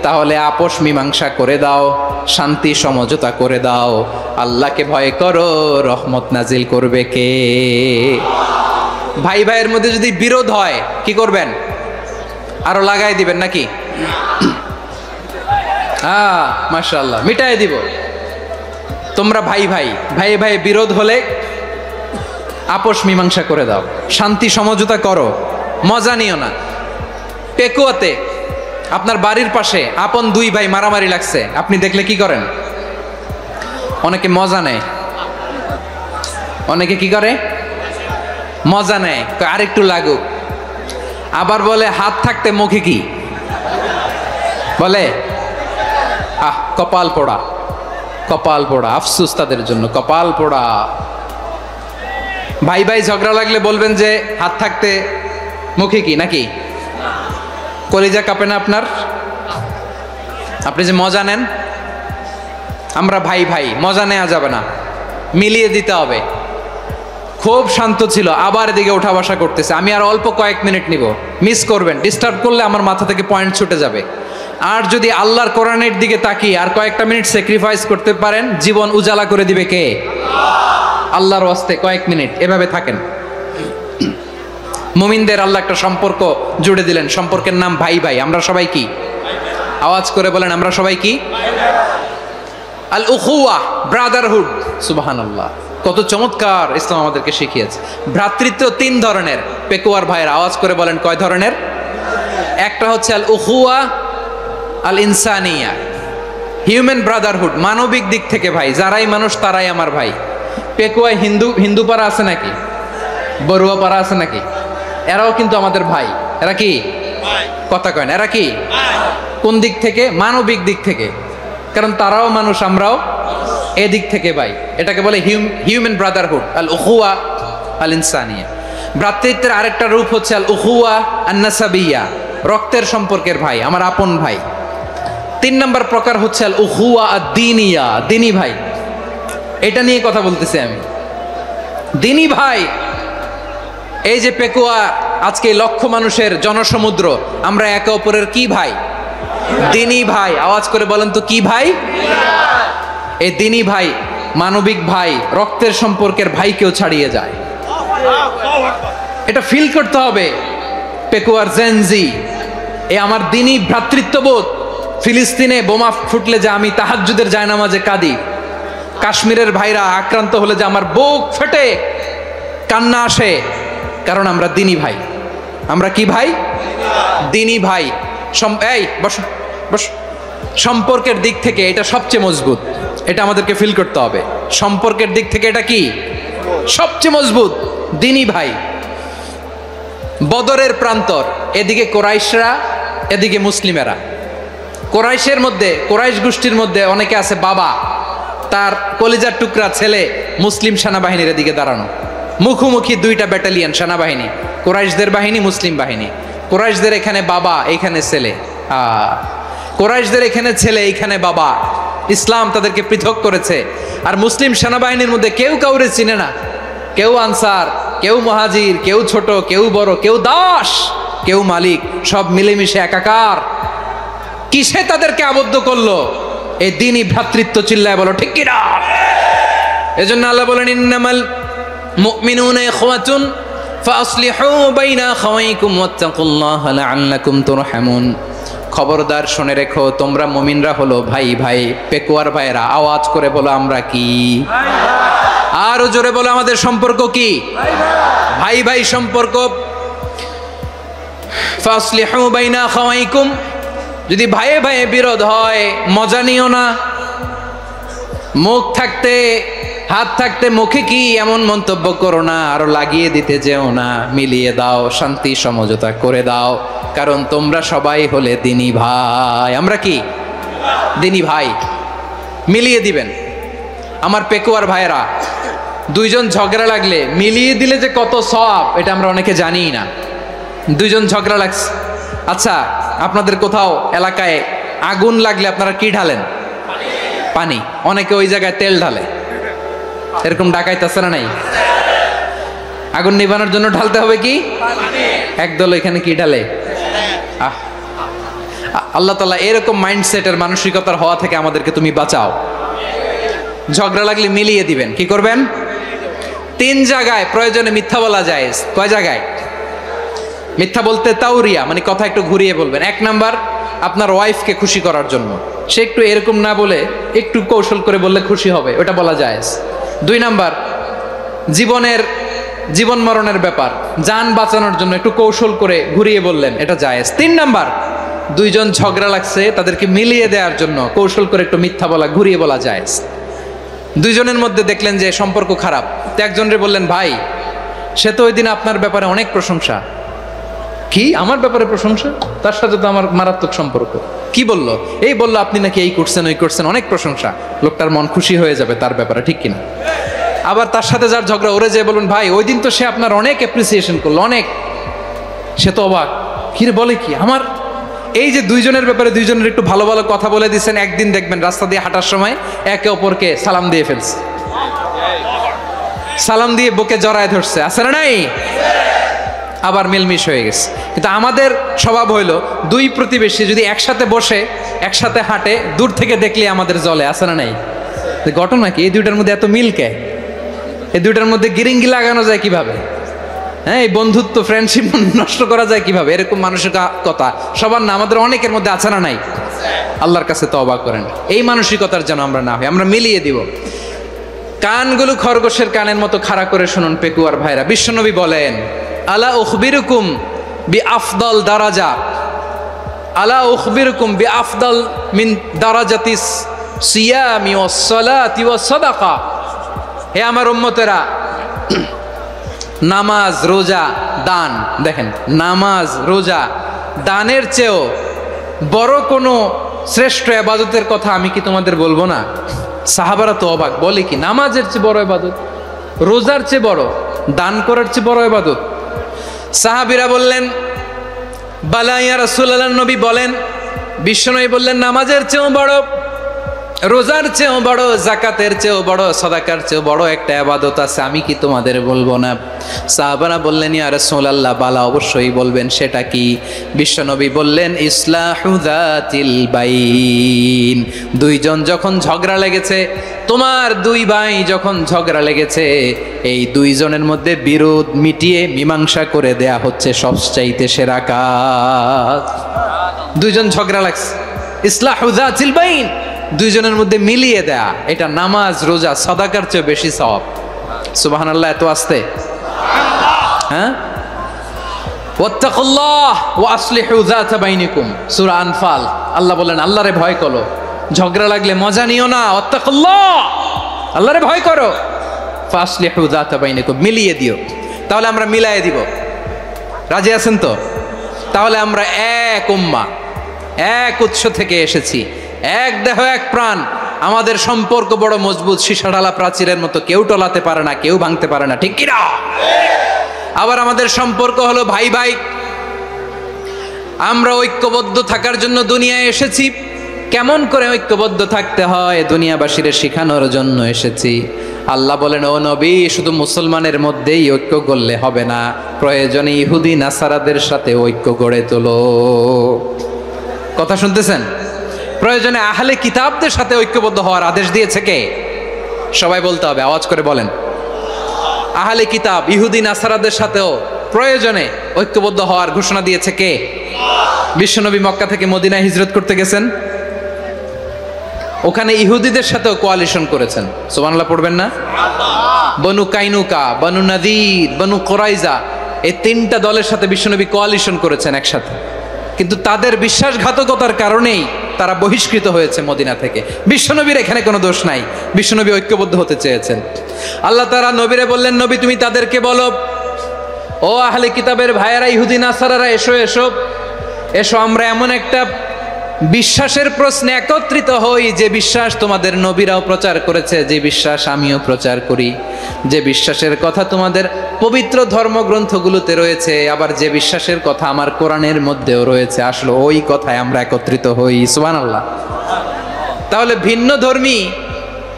তাহলে আপোষ মীমাংসা করে দাও, শান্তি সমঝোতা করে দাও। আল্লাহকে ভয় করো, রহমত নাজিল করবে কে? ভাই ভাইয়ের মধ্যে যদি বিরোধ হয় কি করবেন? আরো লাগাই দিবেন নাকি? হ্যাঁ মাশাআল্লাহ, মিটাই দিব। তোমরা ভাই ভাই, ভাই ভাই বিরোধ হলে আপোষ মীমাংসা করে দাও, শান্তি সমঝোতা করো, মজা নিও না। পেকুয়াতে আপনার বাড়ির পাশে আপন 2 ভাই মারামারি লাগছে, আপনি দেখলে কি করেন? অনেকে মজা নেয়, অনেকে কি করে? মজা নেয়, আরেকটু লাগুক। আবার বলে হাত থাকতে মুখে কি বলে? আহ কপাল পোড়া, কপাল পোড়া, আফসোস তাদের জন্য, কপাল পোড়া। ভাই ভাই ঝগড়া লাগলে বলবেন যে হাত থাকতে মুখে কি, নাকি? কলিজা কাঁপে না আপনার? আপনি যে মজা নেন। আমরা ভাই ভাই, মজা নেওয়া যাবে না, মিলিয়ে দিতে হবে। খুব শান্ত ছিল, আবার এদিকে ওঠা বসা করতেছে। আমি আর অল্প কয়েক মিনিট নিব, মিস করবেন, ডিস্টার্ব করলে আমার মাথা থেকে পয়েন্ট ছুটে যাবে। আর যদি আল্লাহর কোরআনের দিকে তাকিয়ে আর কয়েকটা মিনিট স্যাক্রিফাইস করতে পারেন, জীবন উজালা করে দিবে কে? আল্লাহর ওয়াস্তে কয়েক মিনিট এভাবে থাকেন। মুমিনদের আল্লাহ একটা সম্পর্ক জুড়ে দিলেন, সম্পর্কের নাম ভাই ভাই। আমরা সবাই কি? আওয়াজ করে বলেন, আমরা সবাই কি? আল উখুয়া, ব্রাদারহুড। সুবহানাল্লাহ, কত চমৎকার ইসলাম আমাদেরকে শিখিয়েছে। ভ্রাতৃত্ব 3 ধরনের। পেকুয়ার ভাইয়ের আওয়াজ করে বলেন কয় ধরনের? একটা হচ্ছে আল উখুয়া আল ইনসানিয়া, হিউম্যান ব্রাদারহুড, মানবিক দিক থেকে ভাই, যারাই মানুষ তারাই আমার ভাই। পেকুয়ায় হিন্দু পাড়া আছে নাকি, বড়ুয়া পাড়া আছে নাকি? এরাও কিন্তু আমাদের ভাই। এরা কি কথা কয় না? এরা কি কোন দিক থেকে? মানবিক দিক থেকে, কারণ তারাও মানুষ, আমরাও এদিক থেকে ভাই। এটাকে বলে হিউম্যান ব্রাদারহুড, আল উখুয়া আল ইনসানিয়া। ভ্রাতৃত্বের আরেকটা রূপ হচ্ছে আল উখুয়া আন নাসাবিয়া, রক্তের সম্পর্কের ভাই, আমার আপন ভাই। 3 নম্বর প্রকার হচ্ছে আল উখুয়া আদ দ্বীনিয়া, দ্বীনি ভাই। এটা নিয়ে কথা বলতেছি আমি, দ্বীনি ভাই। এই যে পেকুয়া, আজকে লক্ষ মানুষের জনসমুদ্র, আমরা একে অপরের কি ভাই? দ্বীনি ভাই। আওয়াজ করে বলেন তো, কি ভাই? এই দ্বীনি ভাই, মানবিক ভাই, রক্তের সম্পর্কের ভাইকেও ছাড়িয়ে যায়। এটা ফিল করতে হবে। পেকুয়ার জেনজি, এ আমার দ্বীনি ভ্রাতৃত্ববোধ। ফিলিস্তিনে বোমা ফুটলে যে আমি তাহাজ্জুদের জায়নামাজে কাঁদি, কাশ্মীরের ভাইরা আক্রান্ত হলে যে আমার বুক ফেটে কান্না আসে, কারণ আমরা দ্বীনি ভাই। আমরা কি ভাই? দ্বীনি ভাই। এই বস বস। সম্পর্কের দিক থেকে এটা সবচেয়ে মজবুত, এটা আমাদেরকে ফিল করতে হবে। সম্পর্কের দিক থেকে এটা কি সবচেয়ে মজবুত? দ্বীনি ভাই। বদরের প্রান্তর, এদিকে কোরাইশরা, এদিকে মুসলিমেরা। কোরাইশের মধ্যে, কোরাইশ গোষ্ঠীর মধ্যে অনেকে আছে বাবা, তার কলিজার টুকরা ছেলে মুসলিম সেনাবাহিনীর এদিকে দাঁড়ানো, মুখোমুখি 2টা ব্যাটালিয়ন সেনাবাহিনী, কোরাইশদের বাহিনী, মুসলিম বাহিনী। কোরাইশদের এখানে বাবা, এইখানে ছেলে। কোরাইশদের এখানে ছেলে, এইখানে বাবা। ইসলাম তাদেরকে পৃথক করেছে। আর মুসলিম সেনাবাহিনীর মধ্যে কেউ কাউরে চিনে না, কেউ আনসার, কেউ মুহাজির, কেউ ছোট, কেউ বড়, কেউ দাস, কেউ মালিক, সব মিলেমিশে একাকার। কিসে তাদেরকে আবদ্ধ করলো? এই দ্বীনি ভ্রাতৃত্ব। চিল্লায় বলো ঠিক কিনা? এজন্য আল্লাহ বলেন, ইন্নামাল মুমিনুনা ইখওয়াতুন ফাসলিহু বাইনা আখাওয়াইকুম ওয়াত্তাকুল্লাহা লাআল্লাকুম তুরহামুন। খবরদার শুনে রেখো, তোমরা মুমিনরা হলো ভাই ভাই। পেকুয়ার ভাইরা আওয়াজ করে বলো, আমরা কি? আরো জোরে বলো, আমাদের সম্পর্ক কি? ভাই ভাই সম্পর্ক। ফাসলিহু বাইনা আখাওয়াইকুম। যদি ভাইয়ে ভাইয়ে বিরোধ হয়, মজা নিও না। মুখ থাকতে, হাত থাকতে মুখে কি এমন মন্তব্য করো না, আরো লাগিয়ে দিতে যেও না। মিলিয়ে দাও, শান্তি সমঝোতা করে দাও, কারণ তোমরা সবাই হলে দ্বীনি ভাই। আমরা কি? দ্বীনি ভাই। মিলিয়ে দিবেন। আমার পেকুয়ার ভাইয়েরা, 2 জন ঝগড়া লাগলে মিলিয়ে দিলে যে কত সওয়াব, এটা আমরা অনেকে জানিই না। 2 জন ঝগড়া লাগছে, আচ্ছা আপনাদের কোথাও এলাকায় আগুন লাগলে আপনারা কি ঢালেন? পানি। অনেকে ওই জায়গায় তেল ঢালে, এরকম ডাকাইতেছে না নাই? আগুন নিভানোর জন্য ঢালতে হবে কি? একদল এখানে কি ঢালে? আল্লাহ তাআলা এরকম মাইন্ডসেটের, মানসিকতার হওয়া থেকে আমাদেরকে তুমি বাঁচাও। ঝগড়া লাগলে মিলিয়ে দিবেন। কি করবেন? 3 জায়গায় প্রয়োজনে মিথ্যা বলা যায়। কয় জায়গায় মিথ্যা বলতে? তাওরিয়া, মানে কথা একটু ঘুরিয়ে বলবেন। 1 নাম্বার, আপনার ওয়াইফকে খুশি করার জন্য, সে একটু এরকম না বলে একটু কৌশল করে বললে খুশি হবে, ওটা বলা যায়। 2 নাম্বার, জীবন মরণের ব্যাপার, জান বাঁচানোর জন্য একটু কৌশল করে ঘুরিয়ে বললেন, এটা জায়েজ। 3 নাম্বার, 2 জন ঝগড়া লাগছে, তাদেরকে মিলিয়ে দেওয়ার জন্য কৌশল করে একটু মিথ্যা বলা, ঘুরিয়ে বলা জায়েজ। 2 জনের মধ্যে দেখলেন যে সম্পর্ক খারাপ, তো একজনরে বললেন, ভাই সে তো ওই দিন আপনার ব্যাপারে অনেক প্রশংসা। কি? আমার ব্যাপারে প্রশংসা? তার সাথে তো আমার মারাত্মক সম্পর্ক। কি বলল? এই বলল আপনি নাকি এই করছেন, ওই করছেন, অনেক প্রশংসা। লোকটার মন খুশি হয়ে যাবে তার ব্যাপারে, ঠিক কিনা? আবার তার সাথে যার ঝগড়া, ওরে যে বলুন, ভাই ওই দিন তো সে আপনার অনেক অ্যাপ্রিসিয়েশন করলো, অনেক। সে তো অবাক, কি রে বলে কি? আমার এই যে 2 জনের ব্যাপারে 2 জনের একটু ভালো ভালো কথা বলে দিচ্ছেন, একদিন দেখবেন রাস্তা দিয়ে হাঁটার সময় একে অপরকে সালাম দিয়ে ফেলছে, সালাম দিয়ে বুকে জড়ায় ধরছে, আছে না নাই? আবার মিলমিশ হয়ে গেছে। কিন্তু আমাদের স্বভাব হইলো, 2 প্রতিবেশী যদি একসাথে বসে একসাথে হাঁটে, দূর থেকে দেখলে আমাদের জলে, আছে না নাই? ঘটনা কি? এই 2টার মধ্যে এত মিল কে? এই 2টার মধ্যে গিরিঙ্গি লাগানো যায় কিভাবে? হ্যাঁ, এই বন্ধুত্ব, ফ্রেন্ডশিপ নষ্ট করা যায় কিভাবে? এরকম মানসিকতা সবার না, আমাদের অনেকের মধ্যে আছে না নাই? আল্লাহর কাছে তওবা করেন, এই মানসিকতার যেন আমরা না হই। আমরা মিলিয়ে দিব। কানগুলো খরগোশের কানের মতো খাড়া করে শুনুন পেকুয়ার ভাইরা। বিশ্বনবী বলেন, আলা উখবিরুকুম বি আফদল দারাজা, আলা উখবিরকুম বিআফদাল মিন দারাজাতিস সিয়ামি ওয়াস সালাতি ওয়াস সাদাকা, হে আমার উম্মতেরা, নামাজ, রোজা, দান, দেখেন নামাজ, রোজা, দানের চেয়েও বড় কোনো শ্রেষ্ঠ ইবাদতের কথা আমি কি তোমাদের বলবো না? সাহাবারা তো অবাক, বলে কি নামাজের চেয়ে বড় ইবাদত, রোজার চেয়ে বড়, দান করার চেয়ে বড় ইবাদত? সাহাবীরা বললেন বালা ইয়া রাসূলুল্লাহ, নবী বলেন। বিশ্বনবী বললেন নামাজের চেয়েও বড়, রোজার চেয়েও বড়, জাকাতের চেয়েও বড়, সাদাকার চেয়েও বড় একটা ইবাদত আছে, আমি কি তোমাদের বলবো না? সাহাবারা বললেন ইয়া রাসূলুল্লাহ, বালা অবশ্যই বলবেন, সেটা কি? বিশ্বনবী বললেন ইসলাহু যাতিল বাইন। দুইজন যখন ঝগড়া লেগেছে, তোমার দুই ভাই যখন ঝগড়া লেগেছে, এই দুইজনের মধ্যে বিরোধ মিটিয়ে মীমাংসা করে দেয়া হচ্ছে সবচাইতে সেরা কাজ। দুইজন ঝগড়া লাগছে, ইসলাহু যাতিল বাইন, দুইজনের মধ্যে মিলিয়ে দেয়া, এটা নামাজ, রোজা, সাদাকার চেয়ে বেশি সওয়াব। সুবহানাল্লাহ, এত আসতে, হ্যাঁ? ওয়াত্তাকুল্লাহ ওয়া আসলিহু যাতা বাইনিকুম, সূরা আনফাল। আল্লাহ বলেন আল্লাহরে ভয় করো, ঝগড়া লাগলে মজা নিও না, ওয়াত্তাকুল্লাহ, আল্লাহরে ভয় করো, ফাসলিহু যাতা বাইনিকুম, মিলিয়ে দিও। তাহলে আমরা মিলায়ে দিব, রাজি আছেন তো? তাহলে আমরা এক উম্মাহ, এক উৎস থেকে এসেছি, এক দেহ এক প্রাণ, আমাদের সম্পর্ক বড় মজবুত, সীসাঢালা প্রাচীরের মতো, কেউ টলাতে পারে না, কেউ ভাঙতে পারে না, ঠিক কিনা? আবার আমাদের সম্পর্ক হলো ভাই ভাই, আমরা ঐক্যবদ্ধ থাকার জন্য দুনিয়ায় এসেছি। কেমন করে ঐক্যবদ্ধ থাকতে হয় দুনিয়াবাসীর শেখানোর জন্য এসেছি। আল্লাহ বলেন ও নবী, শুধু মুসলমানের মধ্যেই ঐক্য করলে হবে না, প্রয়োজনে ইহুদি নাসারাদের সাথে ঐক্য গড়ে তোলো। কথা শুনতেছেন? প্রয়োজনে আহলে কিতাবদের সাথে ঐক্যবদ্ধ হওয়ার আদেশ দিয়েছে কে? সবাই বলতে হবে, আওয়াজ করে বলেন। আহলে কিতাব ইহুদি নাসারাদের সাথেও প্রয়োজনে ঐক্যবদ্ধ হওয়ার ঘোষণা দিয়েছে কে? বিশ্বনবী মক্কা থেকে মদিনায় হিজরত করতে গেছেন, ওখানে ইহুদিদের সাথেও কোয়ালিশন করেছেন। সুবহানাল্লাহ পড়বেন না? বনু কাইনুকা, বনু নাদির, বনু কুরাইজা, এই তিনটা দলের সাথে বিশ্বনবী কোয়ালিশন করেছেন একসাথে, কিন্তু তাদের বিশ্বাসঘাতকতার কারণেই তারা বহিষ্কৃত হয়েছে মদিনা থেকে। বিশ্বনবীর এখানে কোনো দোষ নাই, বিশ্বনবী ঐক্যবদ্ধ হতে চেয়েছেন। আল্লাহ তাআলা নবীরে বললেন, নবী তুমি তাদেরকে বলো, ও আহলে কিতাবের ভাইয়েরা, ইহুদি নাসারারা, এসো এসো এসো, আমরা এমন একটা বিশ্বাসের প্রশ্নে একত্রিত হই যে বিশ্বাস তোমাদের নবীরাও প্রচার করেছে, যে বিশ্বাস আমিও প্রচার করি, যে বিশ্বাসের কথা তোমাদের পবিত্র ধর্মগ্রন্থগুলোতে রয়েছে, আবার যে বিশ্বাসের কথা আমার কোরআনের মধ্যেও রয়েছে, আসলে ওই কথায় আমরা একত্রিত হই। সুবহানাল্লাহ। তাহলে ভিন্ন ধর্মী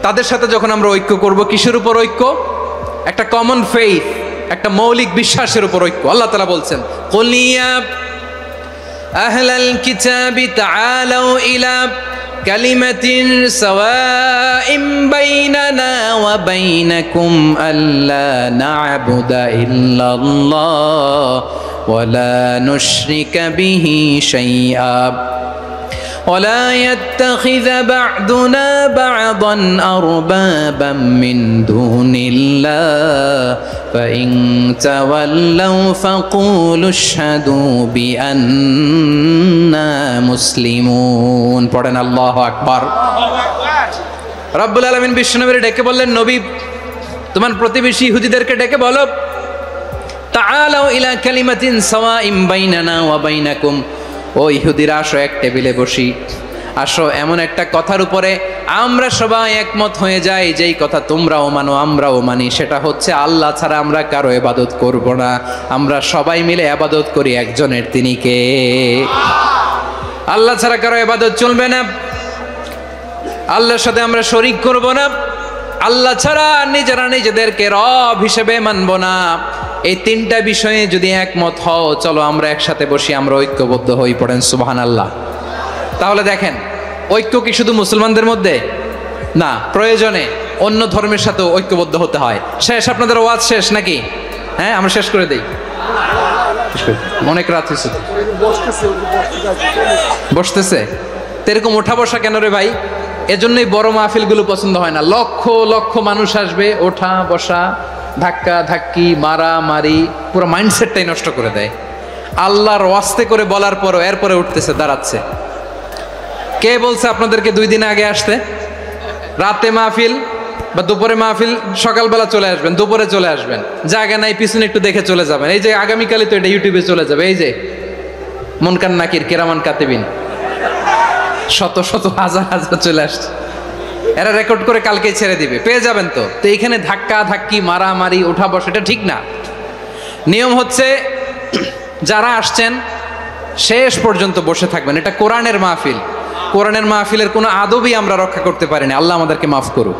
তাদের সাথে যখন আমরা ঐক্য করব, কিসের উপর ঐক্য? একটা কমন ফেইথ, একটা মৌলিক বিশ্বাসের উপর ঐক্য। আল্লাহ তাআলা বলছেন, কুল ইয়া আহলাল কিতাবি তাআলাউ ইলা কালিমাতিন সাওয়াইম বাইনানা ওয়া বাইনাকুম আল্লা না'বুদা ইল্লাল্লাহ ওয়া লা নুশরিকা বিহি শাইআ ولا يتخذ بعضنا بعضا أربابا من دون الله فإن تولوا فقولوا اشهدوا بأننا مسلمون। পড়েন আল্লাহু আকবার। রব্বুল আলামিন বিশ্বনবীর ডেকে বললেন, নবী তোমার প্রতিবেশী ইহুদিদেরকে ডেকে বলো, তাআলাউ ইলা কালিমাতিন সাওয়াইম বাইনানা ওয়া বাইনাকুম, ও ইহুদিরা আসো, এক টেবিলে বসি, আসো এমন একটা কথার উপরে আমরা সবাই একমত হয়ে যাই, যেই কথা তোমরাও মানো আমরাও মানি, সেটা হচ্ছে আল্লাহ ছাড়া আমরা কারো ইবাদত করব না, আমরা সবাই মিলে ইবাদত করি একজনের, তিনি কে? আল্লাহ ছাড়া কারো ইবাদত চলবে না, আল্লাহর সাথে আমরা শরীক করব না, আল্লাহ ছাড়া নিজেরা নিজেদেরকে রব হিসেবে মানব না। এই তিনটা বিষয়ে যদি একমত হও, চলো আমরা একসাথে বসি, আমরা ঐক্যবদ্ধ হই। পড়েন সুবহানাল্লাহ। তাহলে দেখেন, ঐক্য কি শুধু মুসলমানদের মধ্যে না, প্রয়োজনে অন্য ধর্মের সাথে ঐক্যবদ্ধ হতে হয়। শেষ? আপনাদের ওয়াজ শেষ নাকি? হ্যাঁ, আমরা শেষ করে দেই, অনেক রাত হয়েছে। বসতেছে তো এরকম ওঠা বসা কেন রে ভাই? এজন্যই বড় মাহফিলগুলো পছন্দ হয় না। লক্ষ লক্ষ মানুষ আসবে, ওঠা বসা, ধাক্কা ধাক্কি, মারা মারি, পুরো মাইন্ডসেটটাই নষ্ট করে দেয়। আল্লাহর ওয়াস্তে করে বলার পরও এরপরে উঠতেছে, দাঁড়াচ্ছে। কে বলছে আপনাদেরকে 2 দিন আগে আসতে? রাতে মাহফিল বা দুপুরে মাহফিল, সকালবেলা চলে আসবেন, দুপুরে চলে আসবেন, জায়গা নাই পিছনে একটু দেখে চলে যাবেন। এই যে আগামীকালই তো এটা ইউটিউবে চলে যাবে, এই যে মুনকার নাকির কেরামান কাতিবিন শত শত হাজার হাজার চলে আসছে, এরা রেকর্ড করে কালকেই ছেড়ে দিবে, পেয়ে যাবেন। তো এইখানে ধাক্কা ধাক্কি মারামারি ওঠা বসা এটা ঠিক না। নিয়ম হচ্ছে যারা আসছেন শেষ পর্যন্ত বসে থাকবেন। এটা কোরআনের মাহফিল, কোরআনের মাহফিলের কোনো আদবই আমরা রক্ষা করতে পারিনি। আল্লাহ আমাদেরকে মাফ করুক,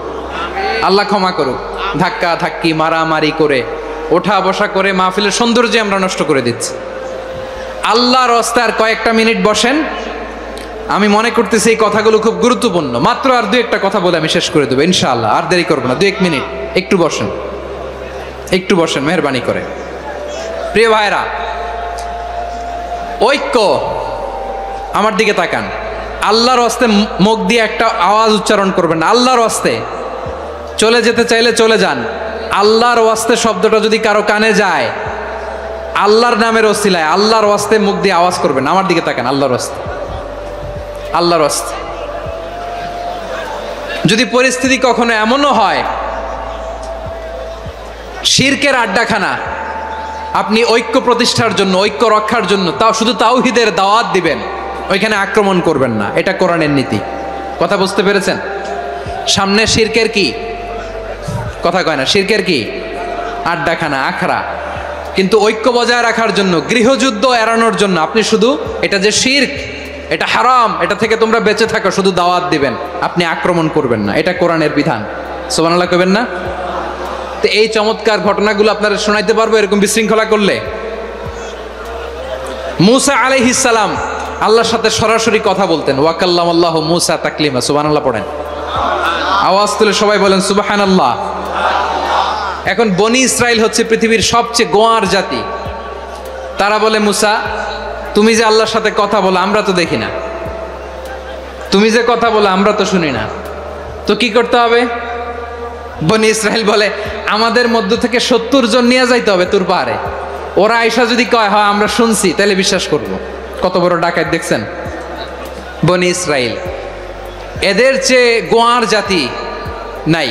আল্লাহ ক্ষমা করুক। ধাক্কা ধাক্কি মারামারি করে ওঠা বসা করে মাহফিলের সৌন্দর্য আমরা নষ্ট করে দিচ্ছি। আল্লাহর রাস্তায় আর কয়েকটা মিনিট বসেন। আমি মনে করতেছি এই কথাগুলো খুব গুরুত্বপূর্ণ। মাত্র আর 2-1টা কথা বলে আমি শেষ করে দেবো ইনশাআল্লাহ, আর দেরি করবো না। 2-1 মিনিট একটু বসেন, একটু বসেন মেহরবানি করে। প্রিয় ভাইরা, ঐক্য, আমার দিকে তাকান। আল্লাহর ওয়াস্তে মুখ দিয়ে একটা আওয়াজ উচ্চারণ করবেন না। আল্লাহর ওয়াস্তে চলে যেতে চাইলে চলে যান। আল্লাহর ওয়াস্তে শব্দটা যদি কারো কানে যায়, আল্লাহর নামের ওসিলায় আল্লাহর ওয়াস্তে মুখ দিয়ে আওয়াজ করবেন। আমার দিকে তাকান, আল্লাহর ওয়াস্তে, আল্লাহর ওয়াস্তে। যদি পরিস্থিতি কখনো এমনও হয় শিরকের আড্ডাখানা, আপনি ঐক্য প্রতিষ্ঠার জন্য, ঐক্য রক্ষার জন্য তাও শুধু তাওহীদের দাওয়াত দিবেন, ওইখানে আক্রমণ করবেন না। এটা কোরআনের নীতি। কথা বুঝতে পেরেছেন? সামনে শিরকের কি কথা কয় না, শিরকের কি আড্ডাখানা, আখড়া। কিন্তু ঐক্য বজায় রাখার জন্য, গৃহযুদ্ধ এড়ানোর জন্য আপনি শুধু এটা যে শিরক, এটা হারাম, এটা থেকে তোমরা বেঁচে থাকো, শুধু দাওয়াত দিবেন, আপনি আক্রমণ করবেন না। এটা কোরআনের বিধান। সুবহানাল্লাহ কইবেন না? তো এই চমৎকার ঘটনাগুলো আপনারা শোনাইতে পারবো এরকম বিশৃঙ্খলা করলে। মূসা আলাইহিস সালাম আল্লাহর সাথে সরাসরি কথা বলতেন। ওয়াকাল্লামাল্লাহু মূসা তাকলিমা। সুবহানাল্লাহ পড়েন, আওয়াজ তুলে সবাই বলেন সুবহানাল্লাহ। এখন বনি ইসরাইল হচ্ছে পৃথিবীর সবচেয়ে গোয়ার জাতি। তারা বলে, মূসা তুমি যে আল্লাহর সাথে কথা বলো আমরা তো দেখি না, তুমি যে কথা বলো আমরা তো শুনি না, তো কি করতে হবে? বনি ইসরাইল বলে, আমাদের মধ্য থেকে 70 জন নিয়ে যাইতে হবে তুর পাহাড়ে। ওরা আয়সা যদি কয় হয় আমরা শুনছি, তাহলে বিশ্বাস করব। কত বড় ডাকাত দেখছেন বনি ইসরাইল। এদের চেয়ে গোয়ার জাতি নাই।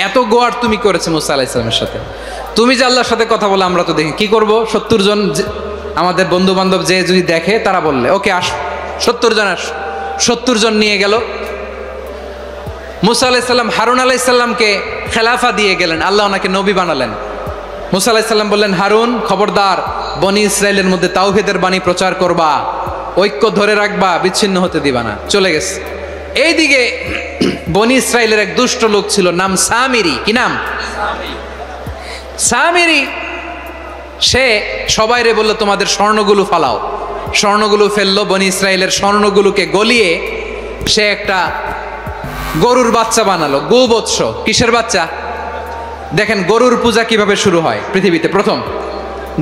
এত গোয়ার তুমি করেছে মুসা আলাইহিস সালামের সাথে। তুমি যে আল্লাহর সাথে কথা বলে আমরা তো দেখি, কি করব? 70 জন আমাদের বন্ধু বান্ধব যে যদি দেখে, তারা বললে ওকে আস, 70 জন আস। 70 জন নিয়ে গেল। মুসা আলাইহিস সালাম হারুন আলাইহিস সালামকে খেলাফা দিয়ে গেলেন, আল্লাহ ওনাকে নবী বানালেন। মুসা আলাইহিস সালাম বললেন, হারুন খবরদার, বনি ইসরাইলের মধ্যে তাওহীদের বাণী প্রচার করবা, ঐক্য ধরে রাখবা, বিচ্ছিন্ন হতে দিবা না। চলে গেছে। এইদিকে বনি ইসরাইলের এক দুষ্ট লোক ছিল, নাম সামিরি। কি নাম? সামিরি। সে সবাইরে বলল তোমাদের স্বর্ণগুলো ফালাও। স্বর্ণগুলো ফেললো। বনি ইসরাইলের স্বর্ণগুলোকে গলিয়ে সে একটা গরুর বাচ্চা বানালো। গোবৎস। কিসের বাচ্চা? দেখেন গরুর পূজা কিভাবে শুরু হয় পৃথিবীতে প্রথম।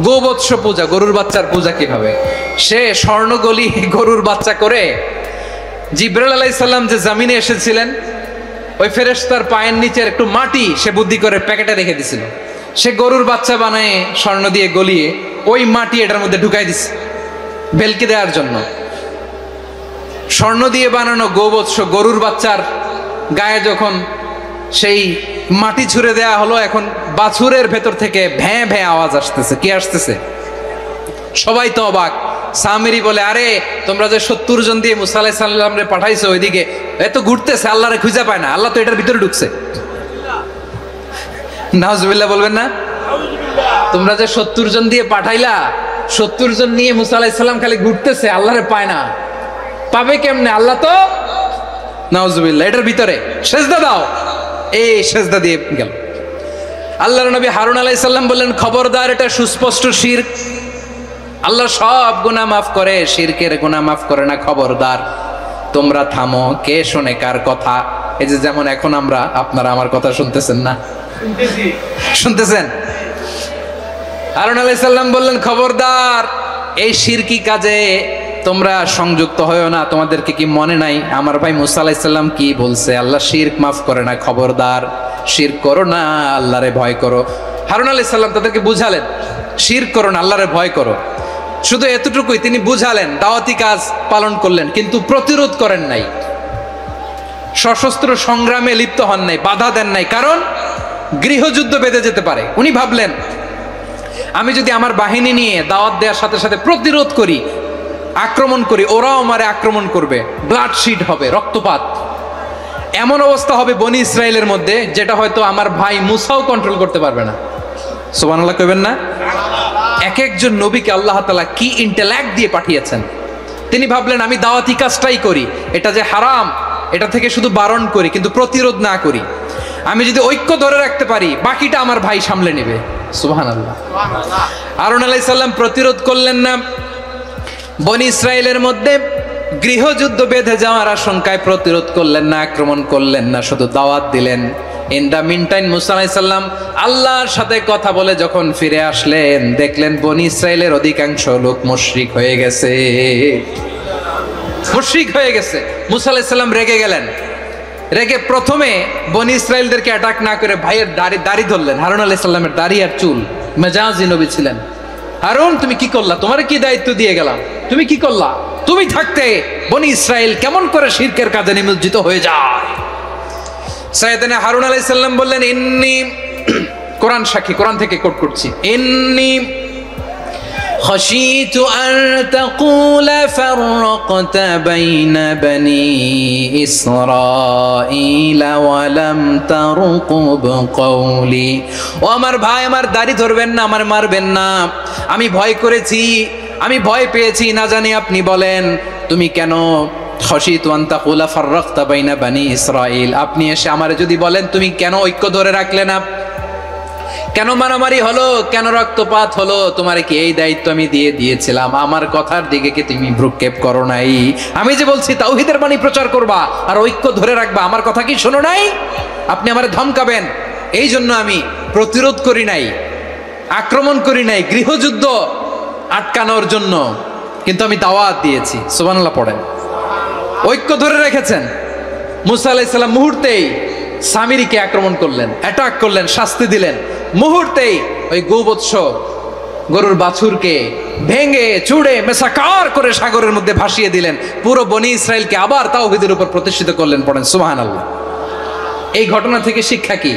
গোবৎস পূজা, গরুর বাচ্চার পূজা কিভাবে। সে স্বর্ণ গলি গরুর বাচ্চা করে, জিবরাইল আলাইহিস সালাম যে জামিনে এসেছিলেন, ওই ফেরেশতার পায়ের নিচের একটু মাটি সে বুদ্ধি করে প্যাকেটে রেখে দিছিল। সে গরুর বাচ্চা বানায় স্বর্ণ দিয়ে গলিয়ে ওই মাটি এটার মধ্যে ঢুকাই দিছে ভেলকি দেওয়ার জন্য। স্বর্ণ দিয়ে বানানো গোবৎস গরুর বাচ্চার গায়ে যখন সেই মাটি ছুঁড়ে দেয়া হলো, এখন বাছুরের ভেতর থেকে ভ্যাঁ ভ্যাঁ আওয়াজ আসতেছে। কি আসতেছে? সবাই তো অবাক। সামিরি বলে, আরে তোমরা যে 70 জন দিয়ে মুসা আলাইহিস সালামরে পাঠাইছো ওইদিকে, এত ঘুরতেছে, আল্লাহরে খুঁজে পায় না, আল্লাহ তো এটার ভিতরে ঢুকছে। নাউজুবিল্লাহ বলবেন না? তোমরা যে 70 জন দিয়ে পাঠাইলা, 70 জন নিয়ে মুসা আলাইহিস সালাম খালি ঘুরতেছে, আল্লাহরে পায় না। পাবে কেমনে? আল্লাহ তো নাউজুবিল্লাহ এটার ভিতরে। সেজদা দাও। এই সেজদা দিয়ে গেল। আল্লাহর নবী হারুন আলাইহিস সালাম বললেন, খবরদার, এটা সুস্পষ্ট শিরক। আল্লাহ সব গুনাহ মাফ করে, শিরকের গুনাহ মাফ করে না। খবরদার, তোমরা থামো। কে শোনে কার কথা? এই যে যেমন এখন আপনারা আমার কথা শুনতেছেন না? শুনতেছেন? হারুন আলাইহিস সালাম বললেন, খবরদার, এই শিরকি কাজে তোমরা সংযুক্ত হয়েও না। তোমাদেরকে কি মনে নাই আমার ভাই মুসা আলাইহিস সালাম কি বলছে? আল্লাহ শিরক মাফ করে না। খবরদার, শিরক করো না, আল্লাহরে ভয় করো। হারুন আলাইহিস সালাম তাদেরকে বুঝালেন, শিরক করো না, আল্লাহরে ভয় করো। শুধু এতটুকুই, তিনি বুঝালেন, দাওয়াতি কাজ পালন করলেন, কিন্তু প্রতিরোধ করেন নাই, সশস্ত্র সংগ্রামে লিপ্ত হন নাই, বাধা দেন নাই, কারণ গৃহযুদ্ধ বেঁধে যেতে পারে। উনি ভাবলেন আমি যদি আমার বাহিনী নিয়ে দাওয়াত দেওয়ার সাথে সাথে প্রতিরোধ করি, আক্রমণ করি, ওরাও আমারে আক্রমণ করবে, ব্লাডশিড হবে, রক্তপাত, এমন অবস্থা হবে বনি ইসরায়েলের মধ্যে যেটা হয়তো আমার ভাই মুসাও কন্ট্রোল করতে পারবে না। সুবহানাল্লাহ কইবেন না? এক একজন নবীকে আল্লাহ তাআলা কি ইন্টেলেক্ট দিয়ে পাঠিয়েছেন। তিনি ভাবলেন আমি দাওয়াতি কাজটাই করি, এটা যে হারাম এটা থেকে শুধু বারণ করি, কিন্তু প্রতিরোধ না করি। আমি যদি ঐক্য ধরে রাখতে পারি, বাকিটা আমার ভাই সামলে নেবে। সুবহানাল্লাহ। হারুন আলাইহিস সালাম প্রতিরোধ করলেন না, বনি ইসরায়েলের মধ্যে গৃহযুদ্ধ বেঁধে যাওয়ার আশঙ্কায় প্রতিরোধ করলেন না, আক্রমণ করলেন না, শুধু দাওয়াত দিলেন। ইন দা মিন টাইম মুসা আলাইহিস সালাম আল্লাহর সাথে কথা বলে যখন ফিরে আসলেন, দেখলেন বনি ইসরায়েলের অধিকাংশ লোক মুশরিক হয়ে গেছে, মুশরিক হয়ে গেছে। মুসা আলাইহিস সালাম রেগে গেলেন, রেগে প্রথমে বনি ইসরায়েলদেরকে অ্যাটাক না করে ভাইয়ের দাড়ি ধরলেন। হারুন আলাইহিস সালামের দাড়ি আর চুল, মেজাজি নবী ছিলেন। হারুন তুমি কি করলা? তোমার কি দায়িত্ব দিয়ে গেলাম, তুমি কি করলা? তুমি থাকতে বনি ইসরায়েল কেমন করে শিরকের কাজে নিমজ্জিত হয়ে যায়? সাইয়েদনা হারুন আলাইহিস সালাম বললেন ইন্নী, কোরআন সাক্ষী, কোরআন থেকে কোট করছি, ইন্নী خشيت أن تقول فرقت بين بني إسرائيل ولم ترقب قولي। ও আমার ভাই, আমার দাড়ি ধরবেন না, আমার মারবেন না, আমি ভয় করেছি, আমি ভয় পেয়েছি, না জানি আপনি বলেন তুমি কেন খশিতু আন তাকুলা ফাররাকতা বাইনা বানি ইসরাইল, আপনি এসে আমারে যদি বলেন তুমি কেন ঐক্য ধরে রাখলে না, কেন মারামারি হলো, কেন রক্তপাত হলো, তোমার কি এই দায়িত্ব আমি দিয়েছিলাম? আমার কথার দিকে কি তুমি ভ্রুক্ষেপ করো নাই? আমি যে বলছি তাওহীদের বাণী প্রচার করবা আর ঐক্য ধরে রাখবা, আমার কথা কি শোনো নাই? আপনি আমারে ধমকাবেন, এই জন্য আমি প্রতিরোধ করি নাই, আক্রমণ করি নাই, গৃহযুদ্ধ আটকানোর জন্য, কিন্তু আমি দাওয়াত দিয়েছি। সুবহানাল্লাহ পড়েন। ঐক্য ধরে রেখেছেন। মুসা আলাইহিস সালাম মুহূর্তেই সামিরীকে আক্রমণ করলেন, অ্যাটাক করলেন, শাস্তি দিলেন। মুহূর্তেই ওই গোবৎস গরুর বাছুরকে ভেঙে চুড়ে মেসাকার করে সাগরের মধ্যে ভাসিয়ে দিলেন। পুরো বনি ইসরায়েলকে আবার তাওহীদের উপর প্রতিষ্ঠিত করলেন। পড়েন সুবহানাল্লাহ। এই ঘটনা থেকে শিক্ষা কি?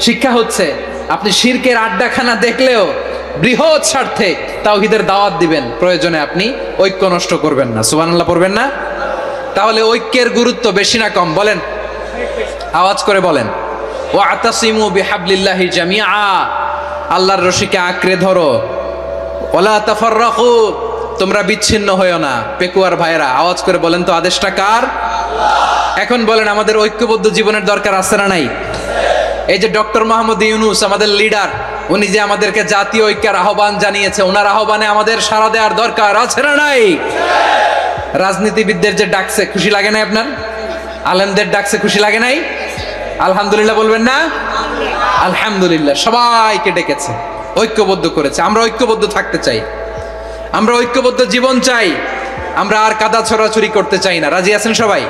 শিক্ষা হচ্ছে আপনি শিরকের আড্ডাখানা দেখলেও বৃহৎ স্বার্থে তাওহীদের দাওয়াত দিবেন, প্রয়োজনে আপনি ঐক্য নষ্ট করবেন না। সুবহানাল্লাহ পড়বেন না? তাহলে ঐক্যের গুরুত্ব বেশি না কম? বলেন, আওয়াজ করে বলেন। ওয়াতাসিমু বিহাবলিল্লাহি জামিআ, আল্লাহর রশিকে আঁকড়ে ধরো। ওয়ালা তাফাররাকু, তোমরা বিচ্ছিন্ন হয়ো না। পেকুয়ার ভাইরা আওয়াজ করে বলেন তো, আদেশটা কার? এখন বলেন আমাদের ঐক্যবদ্ধ জীবনের দরকার আছে না নাই? এই যে ডক্টর মোহাম্মদ ইউনূস আমাদের লিডার, উনি যে আমাদেরকে জাতীয় ঐক্যের আহ্বান জানিয়েছে, ওনার আহ্বানে আমাদের সাড়া দেওয়ার দরকার আছে না নাই? রাজনীতিবিদদের যে ডাকছে, খুশি লাগে নাই আপনার? আলেমদের ডাকছে, খুশি লাগে নাই? আলহামদুলিল্লাহ বলবেন না? আলহামদুলিল্লাহ। সবাইকে ডেকেছে, ঐক্যবদ্ধ করেছে। আমরা ঐক্যবদ্ধ থাকতে চাই, আমরা ঐক্যবদ্ধ জীবন চাই, আমরা আর কাদা ছড়াছড়ি করতে চাই না। রাজি আছেন সবাই?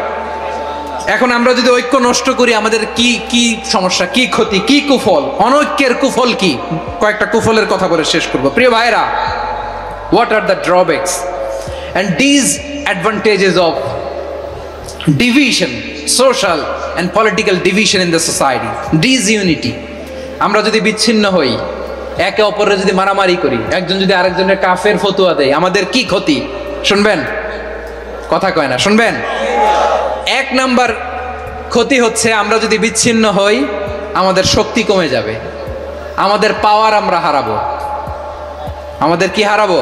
এখন আমরা যদি ঐক্য নষ্ট করি, আমাদের কি কি সমস্যা, কি ক্ষতি, কি কুফল? অনৈক্যের কুফল কি? কয়েকটা কুফলের কথা বলে শেষ করব। প্রিয় ভাইরা, what are the drawbacks and disadvantages of division, social and political division in the society, disunity? আমরা যদি বিচ্ছিন্ন হই, একে অপরের যদি মারামারি করি, একজন যদি আরেকজনের কাফের ফতোয়া দেয়, আমাদের কি ক্ষতি? শুনবেন? কথা কয় না, শুনবেন? এক নাম্বার ক্ষতি হচ্ছে, আমরা যদি বিচ্ছিন্ন হই, আমাদের শক্তি কমে যাবে, আমাদের পাওয়ার আমরা হারাবো। আমাদের কি হারাবো?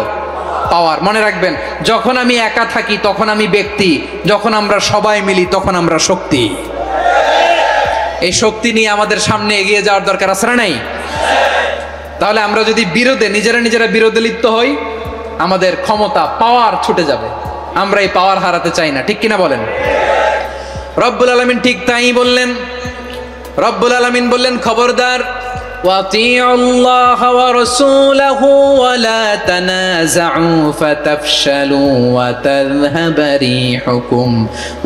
পাওয়ার। মনে রাখবেন, যখন আমি একা থাকি তখন আমি ব্যক্তি, যখন আমরা সবাই মিলি তখন আমরা শক্তি। এই শক্তি নিয়ে আমাদের সামনে এগিয়ে যাওয়ার দরকার আছে না নাই? তাহলে আমরা যদি নিজেরা বিরোধে লিপ্ত হই, আমাদের ক্ষমতা, পাওয়ার ছুটে যাবে। আমরা এই পাওয়ার হারাতে চাই না, ঠিক কিনা বলেন? রব্বুল আলামিন ঠিক তাই বললেন। রব্বুল আলামিন বললেন, খবরদার, وَأَطِيعُوا اللَّهَ وَرَسُولَهُ وَلَا تَنَازَعُوا فَتَفْشَلُوا وَتَذْهَبَ رِيحُكُمْ